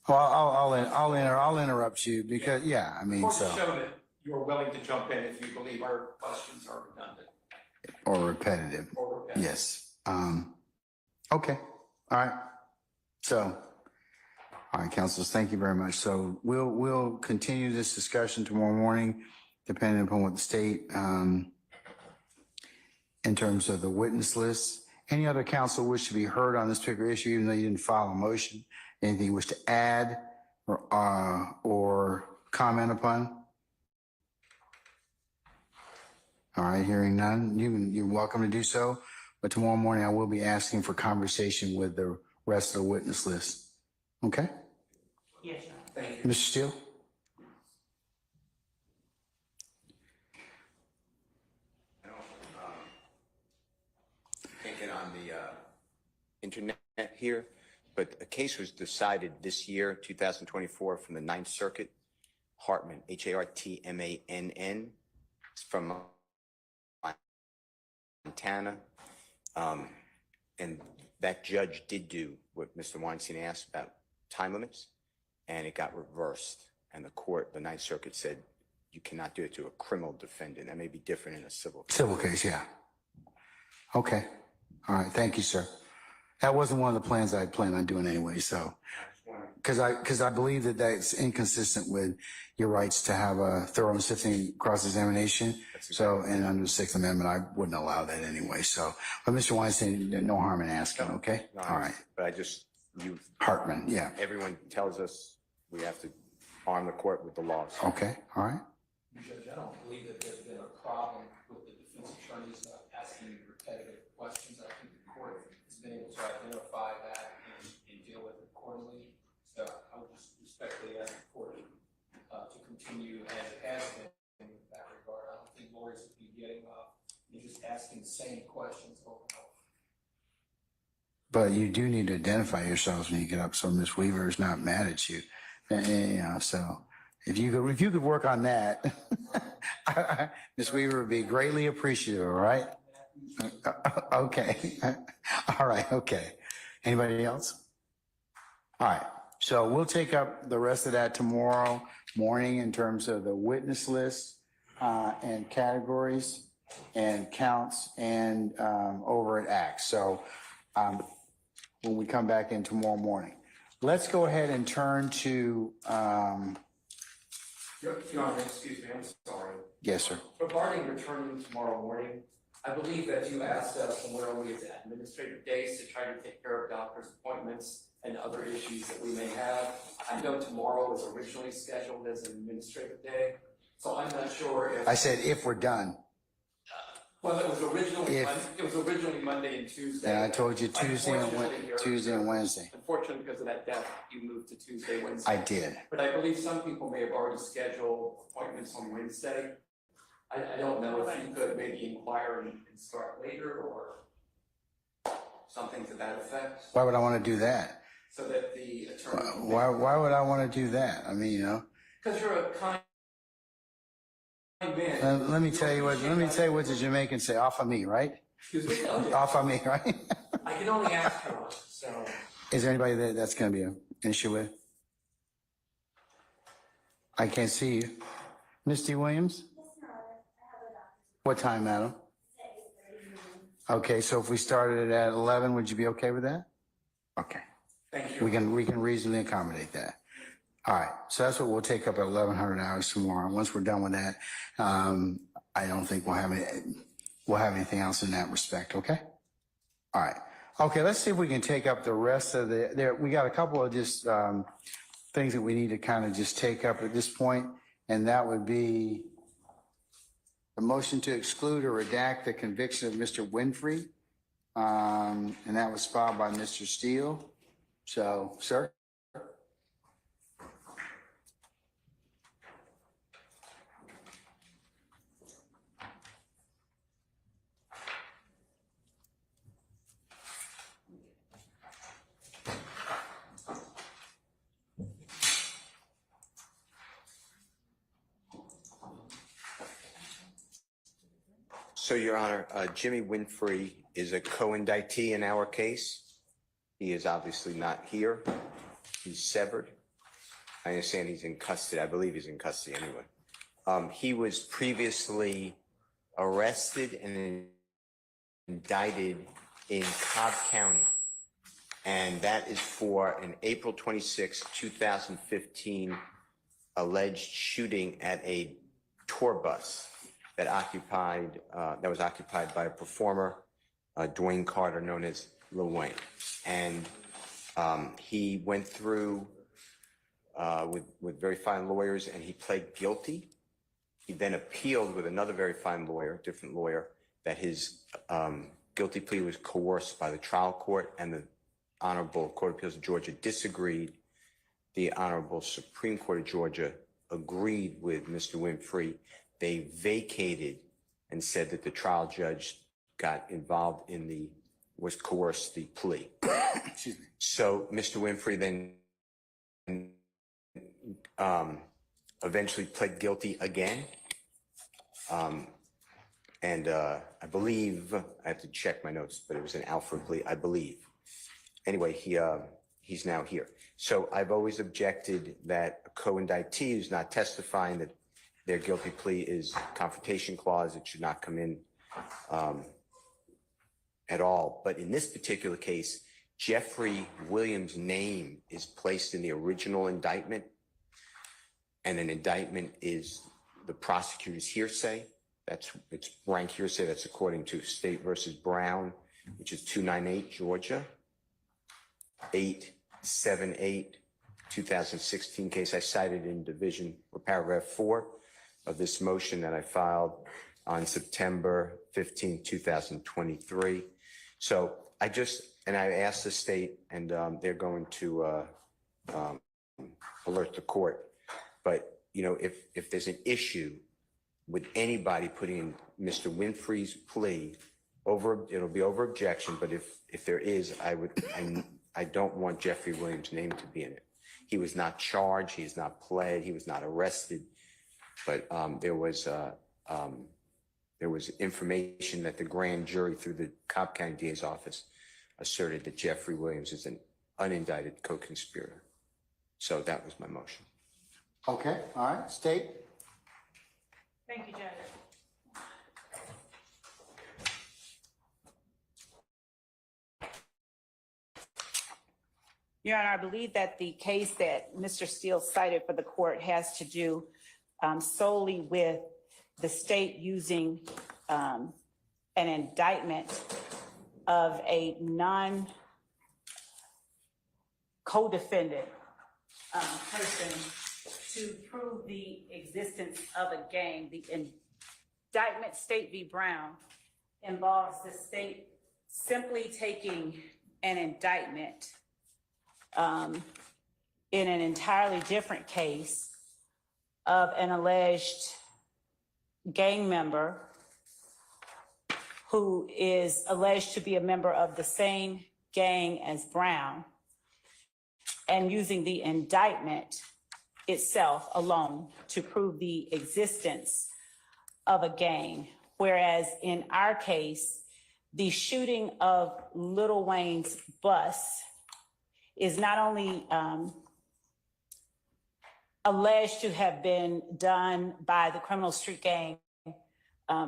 Well, I'll interrupt you because, yeah, I mean, Court so. show that you're willing to jump in if you believe our questions are redundant. Or repetitive. or repetitive. Yes. Okay. All right. So, all right, councilors, thank you very much. So we'll continue this discussion tomorrow morning, depending upon what the state, in terms of the witness list. Any other council wish to be heard on this particular issue, even though you didn't file a motion? Anything you wish to add or comment upon? All right, hearing none, you're welcome to do so. But tomorrow morning, I will be asking for conversation with the rest of the witness list. Okay? Yes, Your Honor. Thank you. Mr. Steele? I don't, can't get on the internet here, but a case was decided this year, 2024, from the Ninth Circuit, Hartman, Hartmann. It's from Montana. And that judge did do what Mr. Weinstein asked about time limits, and it got reversed. And the Ninth Circuit said, you cannot do it to a criminal defendant. That may be different in a civil case. Civil case, yeah. Okay. All right, thank you, sir. That wasn't one of the plans I had planned on doing anyway, so. Because I believe that that's inconsistent with your rights to have a thorough and sifting cross-examination. So, and under the Sixth Amendment, I wouldn't allow that anyway. So, but Mr. Weinstein, no harm in asking, okay? No, All right. But Hartman, yeah. everyone tells us we have to arm the court with the laws. Okay, all right. Judge, I don't believe that there's been a problem with the defense attorneys asking repetitive questions. I think the court has been able to identify that and deal with it accordingly. So I would just respectfully ask the court to continue as it has been in that regard. I don't think lawyers would be getting you're just asking the same questions over and over. But you do need to identify yourselves when you get up, so Ms. Weaver is not mad at you. You know, so if you could work on that, Ms. Weaver would be greatly appreciative, all right? Okay. All right, okay. Anybody else? All right, so we'll take up the rest of that tomorrow morning in terms of the witness list and categories and counts and over at ACT. So when we come back in tomorrow morning. Let's go ahead and turn to, Your Honor, excuse me, I'm sorry. yes, sir. Regarding returning tomorrow morning, I believe that you asked us where we have administrative days to try to take care of doctor's appointments and other issues that we may have. I know tomorrow is originally scheduled as an administrative day, so I'm not sure if. I said if we're done. Well, it was originally, If- Monday and Tuesday. And I told you Tuesday Unfortunately, and Wednesday. Unfortunately, because of that death, you moved to Tuesday, Wednesday. I did. But I believe some people may have already scheduled appointments on Wednesday. I don't know if you could maybe inquire and start later or something to that effect, Why would I want to do that? so that the attorney. can Why would I want to do that? I mean, you know, Because you're a kind man. let me tell you what the Jamaicans say, off of me, right? Excuse me? Okay. Off of me, right? I can only ask for one, so. Is there anybody that's going to be an issue with? I can't see you. Misty Williams? What time, madam? Okay, so if we started at 11, would you be okay with that? Okay, Thank you. we can reasonably accommodate that. All right, so that's what we'll take up at 1100 hours tomorrow. Once we're done with that, I don't think we'll have anything else in that respect, okay? All right. Okay, let's see if we can take up the rest of we got a couple of just things that we need to kind of just take up at this point, and that would be the motion to exclude or redact the conviction of Mr. Winfrey, and that was filed by Mr. Steele. So, sir? So, Your Honor, Jimmy Winfrey is a co-indictee in our case. He is obviously not here. He's severed. I understand he's in custody. I believe he's in custody anyway. He was previously arrested and indicted in Cobb County. And that is for an April 26, 2015 alleged shooting at a tour bus that was occupied by a performer, Dwayne Carter, known as Lil Wayne. And he went through with very fine lawyers, and he pled guilty. He then appealed with another very fine lawyer, different lawyer, that his guilty plea was coerced by the trial court, and the Honorable Court of Appeals of Georgia disagreed. The Honorable Supreme Court of Georgia agreed with Mr. Winfrey. They vacated and said that the trial judge got involved was coerced the plea. Excuse me. So Mr. Winfrey then eventually pled guilty again. And I believe, I have to check my notes, but it was an Alfred plea, I believe. Anyway, he's now here. So I've always objected that a co-indictee who's not testifying that their guilty plea is confrontation clause. It should not come in at all. But in this particular case, Jeffrey Williams' name is placed in the original indictment, and an indictment is the prosecutor's hearsay. It's rank hearsay. That's according to State versus Brown, which is 298 Georgia, 878, 2016 case. I cited in division or paragraph 4 of this motion that I filed on September 15, 2023. So I asked the state, and they're going to alert the court. But, you know, if there's an issue with anybody putting in Mr. Winfrey's plea it'll be over objection. But if there is, I don't want Jeffrey Williams' name to be in it. He was not charged. He is not pled. He was not arrested. But there was information that the grand jury through the Cobb County DA's office asserted that Jeffrey Williams is an unindicted co-conspirator. So that was my motion. Okay, all right, State. Thank you, Judge. Your Honor, I believe that the case that Mr. Steele cited for the court has to do solely with the state using an indictment of a non-co-defendant person to prove the existence of a gang. The indictment, State v. Brown, involves the state simply taking an indictment in an entirely different case of an alleged gang member who is alleged to be a member of the same gang as Brown, and using the indictment itself alone to prove the existence of a gang. Whereas in our case, the shooting of Lil Wayne's bus is not only alleged to have been done by the criminal street gang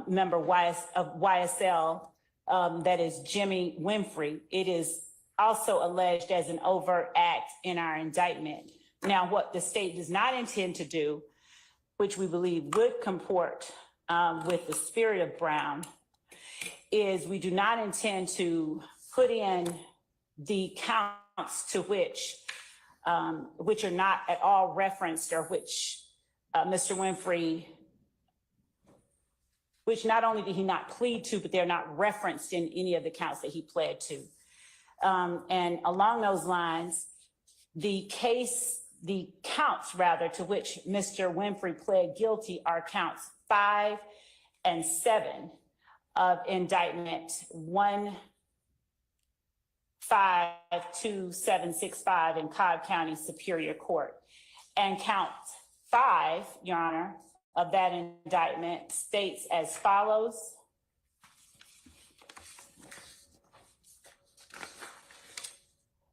member of YSL, that is Jimmy Winfrey. It is also alleged as an overt act in our indictment. Now, what the state does not intend to do, which we believe would comport with the spirit of Brown, is we do not intend to put in the counts to which are not at all referenced, or which Mr. Winfrey, which not only did he not plead to, but they're not referenced in any of the counts that he pled to. And along those lines, the counts rather to which Mr. Winfrey pled guilty are counts 5 and 7 of indictment 152-765 in Cobb County Superior Court. And count 5, Your Honor, of that indictment states as follows.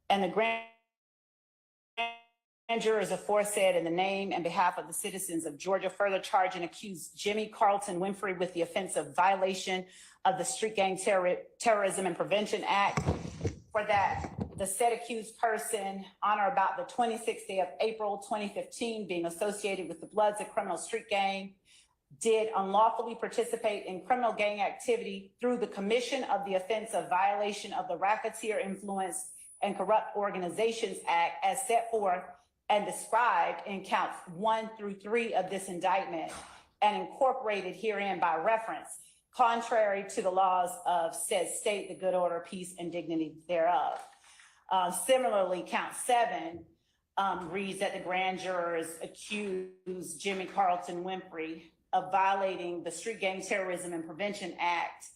And the grand jurors aforesaid in the name and behalf of the citizens of Georgia further charge and accuse Jimmy Carlton Winfrey with the offense of violation of the Street Gang Terrorism and Prevention Act, for that the said accused person on or about the 26th day of April 2015, being associated with the Bloods, a criminal street gang, did unlawfully participate in criminal gang activity through the commission of the offense of violation of the Racketeer Influenced and Corrupt Organizations Act as set forth and described in counts 1 through 3 of this indictment and incorporated herein by reference, contrary to the laws of said state, the good order, peace, and dignity thereof. Similarly, count 7 reads that the grand jurors accuse Jimmy Carlton Winfrey of violating the Street Gang Terrorism and Prevention Act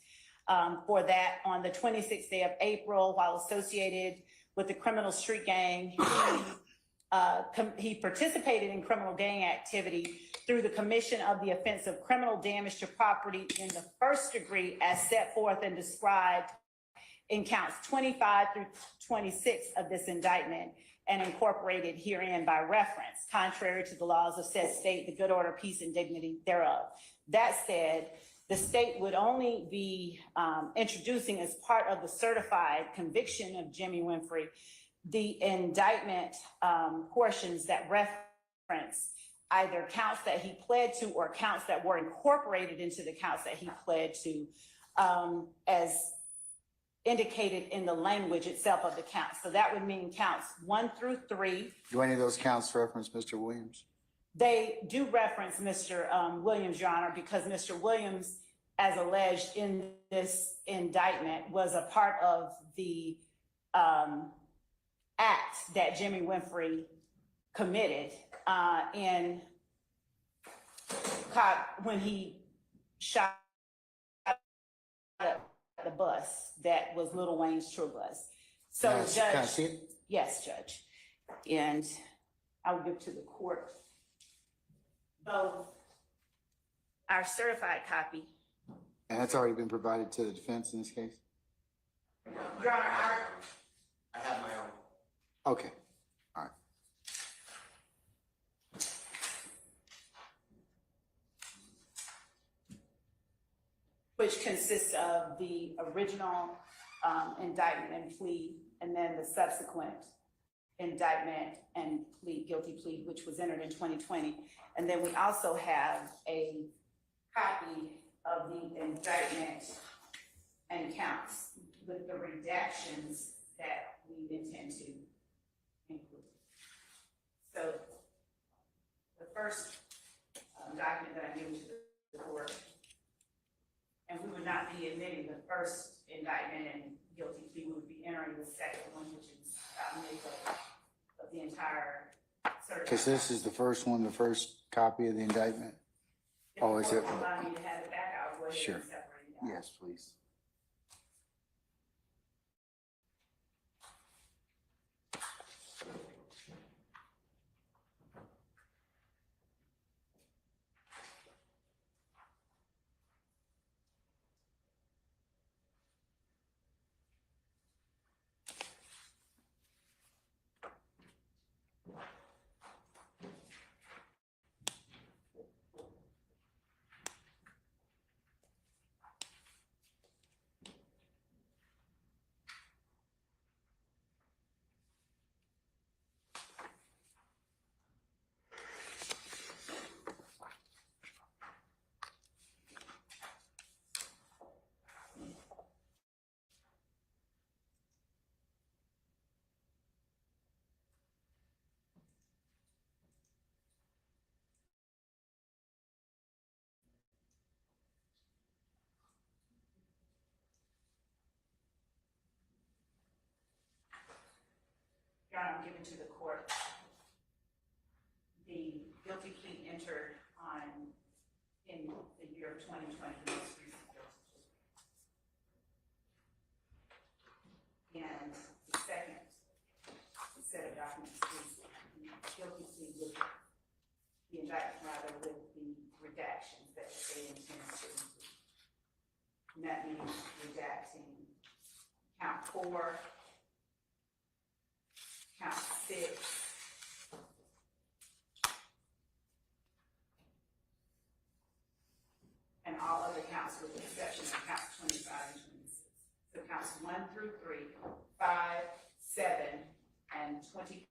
for that on the 26th day of April, while associated with the criminal street gang, he participated in criminal gang activity through the commission of the offense of criminal damage to property in the first degree as set forth and described in counts 25 through 26 of this indictment and incorporated herein by reference, contrary to the laws of said state, the good order, peace, and dignity thereof. That said, the state would only be introducing as part of the certified conviction of Jimmy Winfrey the indictment portions that reference either counts that he pled to or counts that were incorporated into the counts that he pled to, as indicated in the language itself of the counts. So that would mean counts 1 through 3. Do any of those counts reference Mr. Williams? They do reference Mr. Williams, Your Honor, because Mr. Williams, as alleged in this indictment, was a part of the act that Jimmy Winfrey committed when he shot up the bus that was Lil Wayne's tour bus. So, Can I Judge, see it? yes, Judge, and I will give to the court both our certified copy. And that's already been provided to the defense in this case? Your Honor, I have my own. Okay, all right. which consists of the original indictment and plea, and then the subsequent indictment and guilty plea, which was entered in 2020. And then we also have a copy of the indictment and counts with the redactions that we intend to include. So the first document that I gave to the court, and we would not be admitting the first indictment and guilty plea, we would be entering the second one, which is about makeup of the entire certified. Because this is the first one, the first copy of the indictment? If Oh, the is court it? will allow me to have it back, I'll go ahead Sure. and separate it out. Yes, please. Your Honor, I'm giving to the court the guilty plea entered in the year of 2020, the most recent guilty plea. And the second set of documents is the guilty plea with the indictment, rather, with the redactions that the state intends to include. And that means redacting count 4, count 6, with the exception of counts 25 and 26. So counts 1 through 3, 5, 7, and 25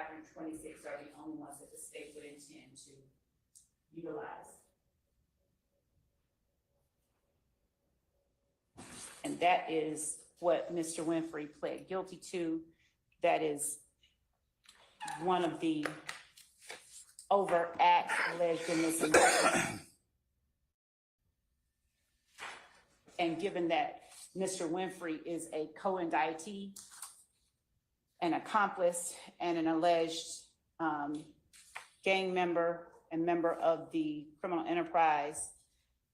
through 26 are the only ones that the state would intend to utilize. And that is what Mr. Winfrey pled guilty to. That is one of the overt acts alleged in this indictment. And given that Mr. Winfrey is a co-indictee, an accomplice, and an alleged gang member and member of the criminal enterprise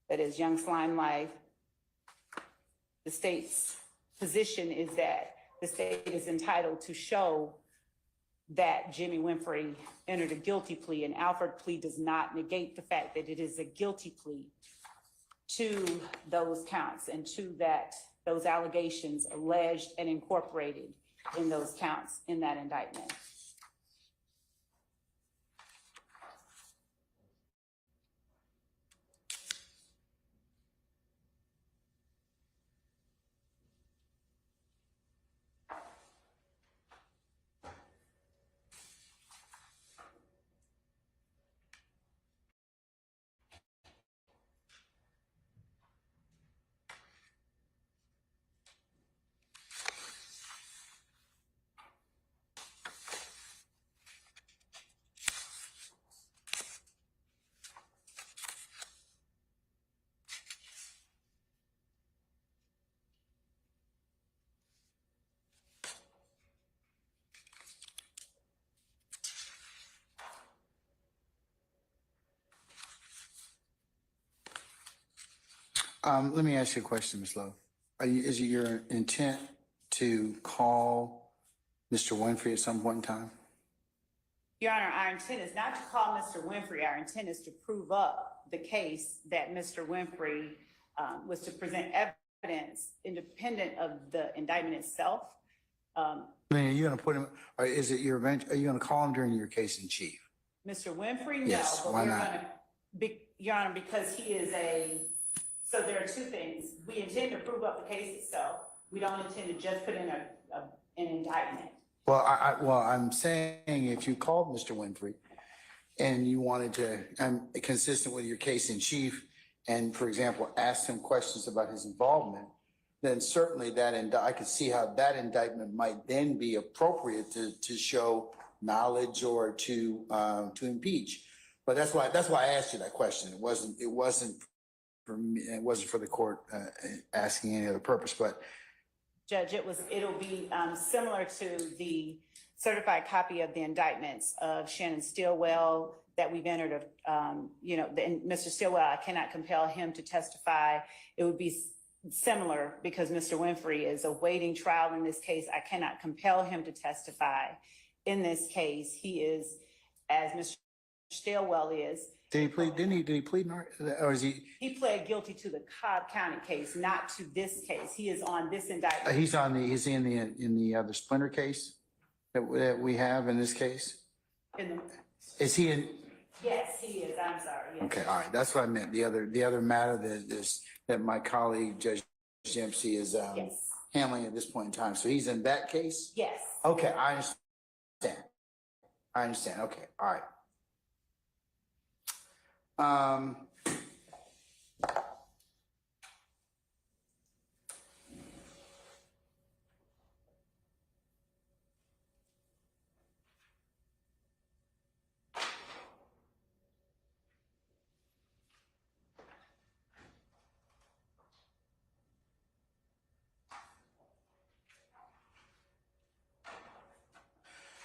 that is Young Slime Life, the state's position is that the state is entitled to show that Jimmy Winfrey entered a guilty plea, and Alford plea does not negate the fact that it is a guilty plea to those counts and to those allegations alleged and incorporated in those counts in that indictment. Let me ask you a question, Ms. Love. Is it your intent to call Mr. Winfrey at some point in time? Your Honor, our intent is not to call Mr. Winfrey. Our intent is to prove up the case that Mr. Winfrey was to present evidence independent of the indictment itself. I mean, are you going to put him, or is it your event, are you going to call him during your case in chief? Mr. Winfrey, no, Yes, but why we're not? gonna, Your Honor, because he is so there are two things. We intend to prove up the case itself. We don't intend to just put in an indictment. Well, I'm saying if you called Mr. Winfrey and you wanted to, consistent with your case in chief, and for example, asked him questions about his involvement, then certainly I could see how that indictment might then be appropriate to show knowledge or to impeach. But that's why I asked you that question. It wasn't for me, it wasn't for the court asking any other purpose, but Judge, it'll be similar to the certified copy of the indictments of Shannon Stillwell that we've entered Mr. Stillwell, I cannot compel him to testify. It would be similar because Mr. Winfrey is awaiting trial in this case. I cannot compel him to testify in this case. He is, as Mr. Stillwell is. did he plead, or is he? He pled guilty to the Cobb County case, not to this case. He is on this indictment. He's in the other Splinter case that we have in this case? Is he in? Yes, he is. I'm sorry. Yes. Okay, all right. That's what I meant. The other matter that my colleague, Judge Dempsey, is Yes. handling at this point in time. So he's in that case? Yes. Okay, I understand. Okay, all right.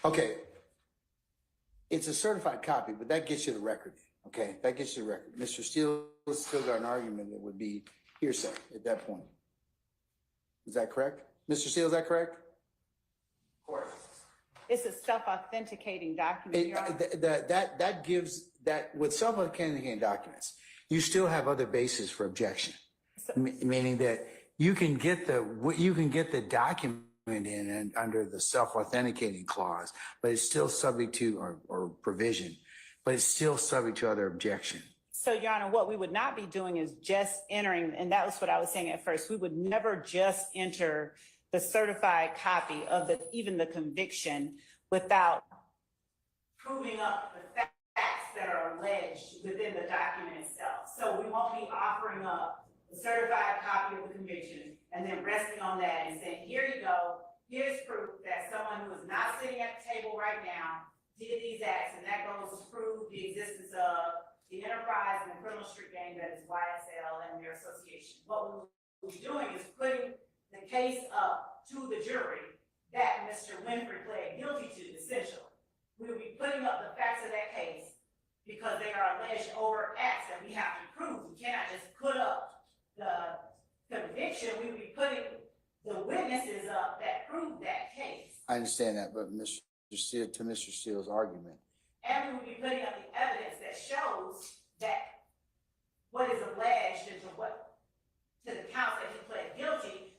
Okay. It's a certified copy, but that gets you the record. Okay, that gets you the record. Mr. Steele still got an argument that would be hearsay at that point. Is that correct? Mr. Steele, is that correct? Of course. It's a self-authenticating document, Your Honor. That gives that with self-authenticating documents, you still have other bases for objection. Meaning that you can get the document in and under the self-authenticating clause, but it's still subject to or provision, but it's still subject to other objection. So, Your Honor, what we would not be doing is just entering, and that was what I was saying at first, we would never just enter the certified copy of even the conviction without proving up the facts that are alleged within the document itself. So we won't be offering up the certified copy of the conviction and then resting on that and saying, here you go, here's proof that someone who is not sitting at the table right now did these acts, and that goes to prove the existence of the enterprise and the criminal street gang that is YSL and their association. What we will be doing is putting the case up to the jury that Mr. Winfrey pled guilty to, essentially. We will be putting up the facts of that case because they are alleged overt acts that we have to prove. We cannot just put up the conviction. We will be putting the witnesses up that prove that case. I understand that, but Mr. Steele, to Mr. Steele's argument, And we will be putting up the evidence that shows that what is alleged and to the counts that he pled guilty,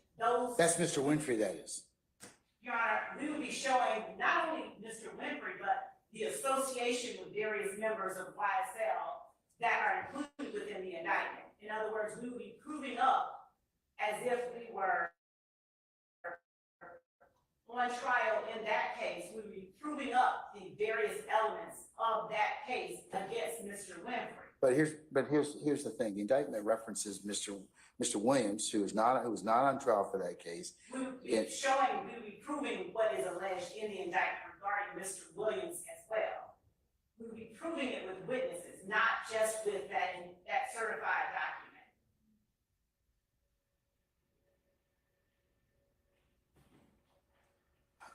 that's Mr. Winfrey, that is. Your Honor, we will be showing not only Mr. Winfrey, but the association with various members of YSL that are included within the indictment. In other words, we will be proving up as if we were on trial in that case. We will be proving up the various elements of that case against Mr. Winfrey. But here's the thing. The indictment references Mr. Williams, who was not on trial for that case. We will be proving what is alleged in the indictment regarding Mr. Williams as well. We will be proving it with witnesses, not just with that certified document.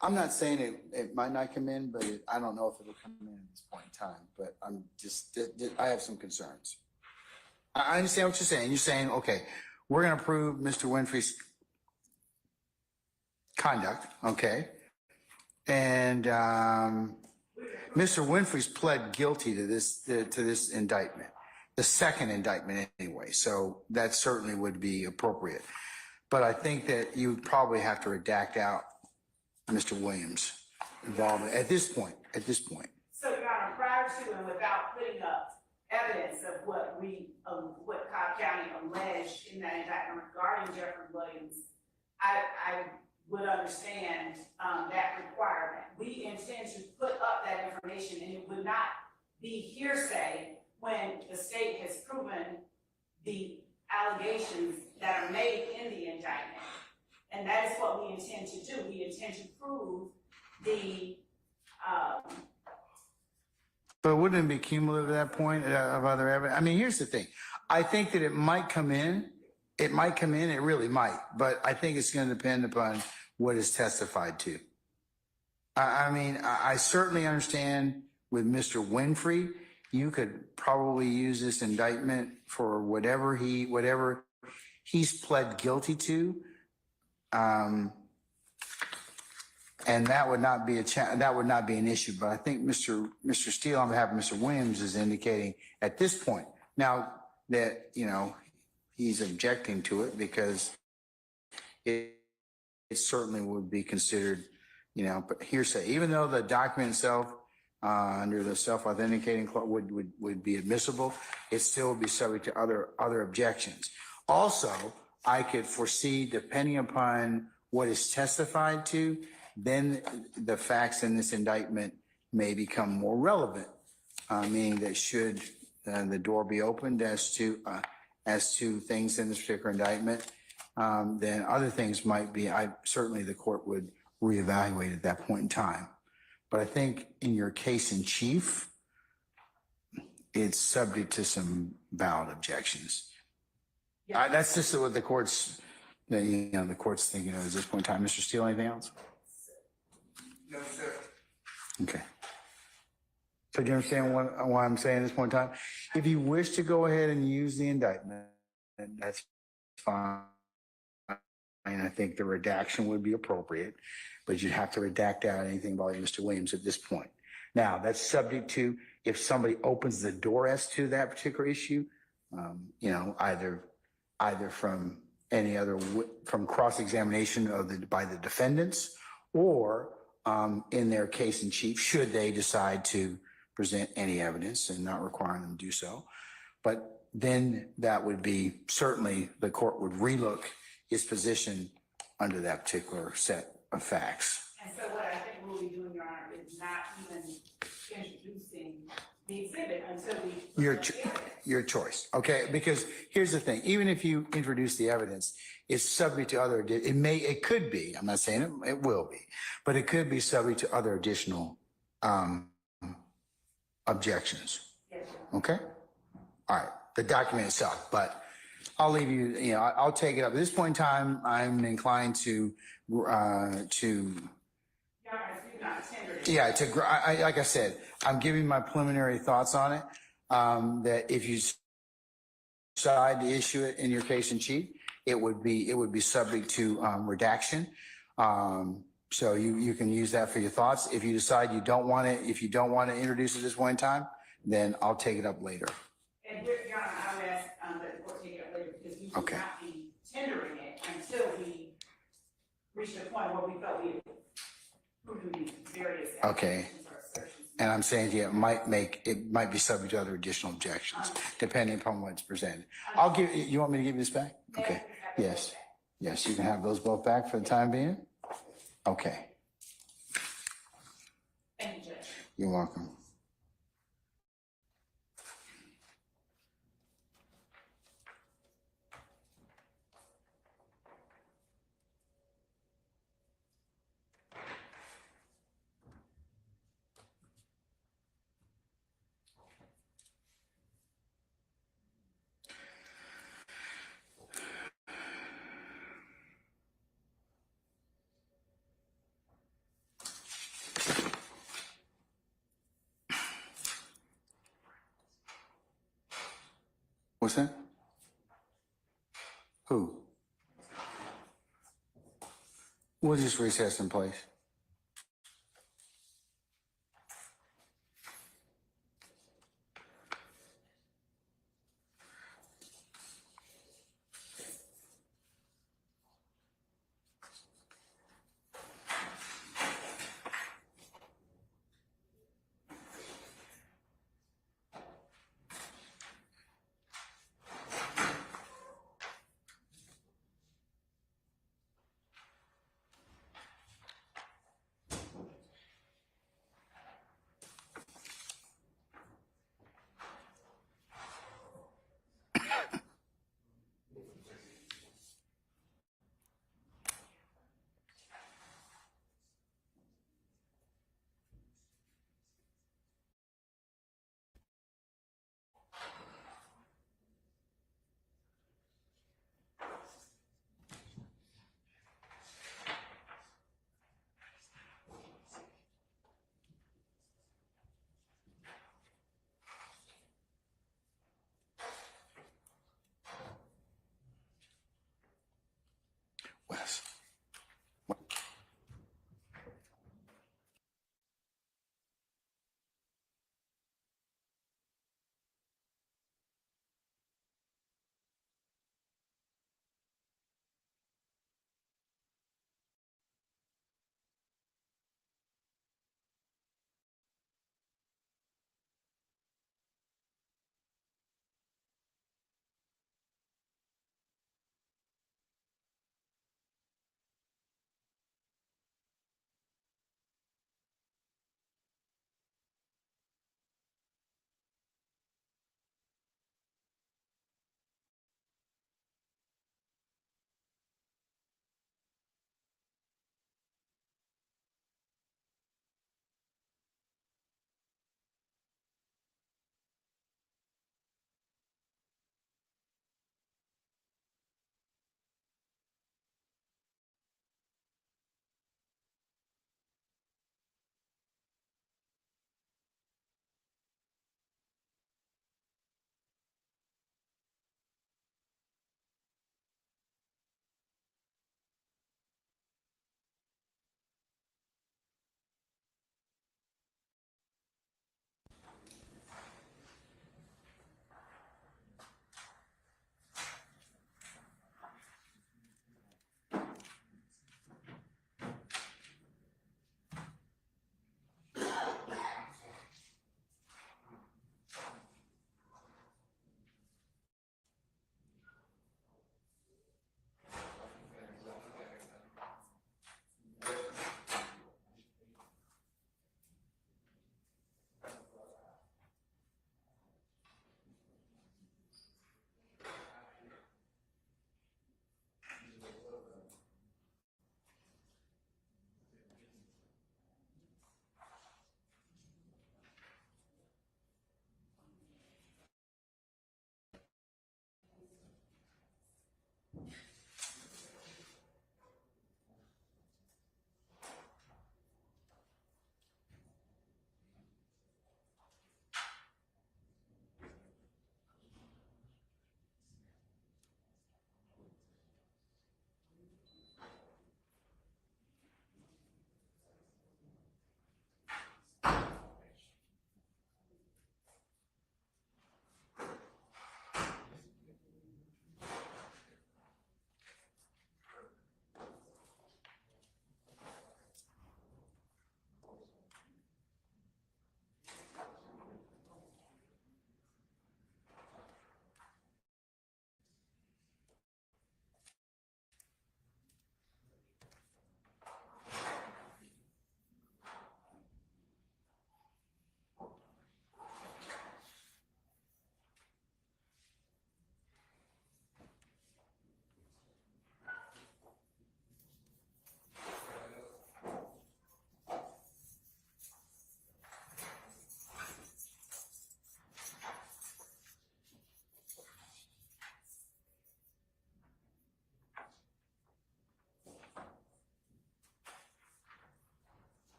I'm not saying it might not come in, but I don't know if it'll come in at this point in time. But I'm just, I have some concerns. I understand what you're saying. You're saying, okay, we're going to prove Mr. Winfrey's conduct, okay? And Mr. Winfrey's pled guilty to this indictment, the second indictment anyway. So that certainly would be appropriate. But I think that you would probably have to redact out Mr. Williams' involvement at this point. So, Your Honor, prior to and without putting up evidence of what Cobb County alleged in that indictment regarding Jeffrey Williams, I would understand that requirement. We intend to put up that information, and it would not be hearsay when the state has proven the allegations that are made in the indictment. And that is what we intend to do. We intend to prove the But wouldn't it be cumulative at that point of other evidence? I mean, here's the thing. I think that it might come in. It might come in. It really might. But I think it's going to depend upon what is testified to. I mean, I certainly understand with Mr. Winfrey, you could probably use this indictment for whatever he's pled guilty to. And that would not be an issue. But I think Mr. Steele on behalf of Mr. Williams is indicating at this point now that, he's objecting to it because it certainly would be considered, but hearsay, even though the document itself, under the self-authenticating clause would be admissible, it still would be subject to other objections. Also, I could foresee, depending upon what is testified to, then the facts in this indictment may become more relevant, meaning that should the door be opened as to things in this particular indictment, then other things might be, certainly the court would reevaluate at that point in time. But I think in your case in chief, it's subject to some valid objections. Yeah. That's just what the court's thinking of at this point in time. Mr. Steele, anything else? No, sir. Okay. So do you understand why I'm saying at this point in time? If you wish to go ahead and use the indictment, then that's fine. And I think the redaction would be appropriate, but you'd have to redact out anything about Mr. Williams at this point. Now, that's subject to if somebody opens the door as to that particular issue, either from from cross-examination by the defendants or in their case in chief, should they decide to present any evidence and not requiring them to do so. But then that would be, certainly the court would relook its position under that particular set of facts. And so what I think we'll be doing, Your Honor, is not even introducing the exhibit until we. Your choice, okay? Because here's the thing, even if you introduce the evidence, it's subject to other, it could be, I'm not saying it will be, but it could be subject to other additional objections. Yes, Okay? All right, the document itself, but I'll leave you, I'll take it up. At this point in time, I'm inclined to, Your Honor, if you're not tendering. like I said, I'm giving my preliminary thoughts on it. That if you decide to issue it in your case in chief, it would be subject to redaction. So you can use that for your thoughts. If you decide you don't want to, introduce it this one time, then I'll take it up later. And Your Honor, I would ask that the court take it up later because we should Okay. not be tendering it until we reach the point where we felt we had proven these various Okay. allegations or assertions. And I'm saying to you, it might be subject to other additional objections, depending upon what's presented. You want me to give you this back? Okay. Yes. Yes, you can have those both back for the time being? Okay. Thank you, Judge. You're welcome. What's that? Who? We'll just recess in place.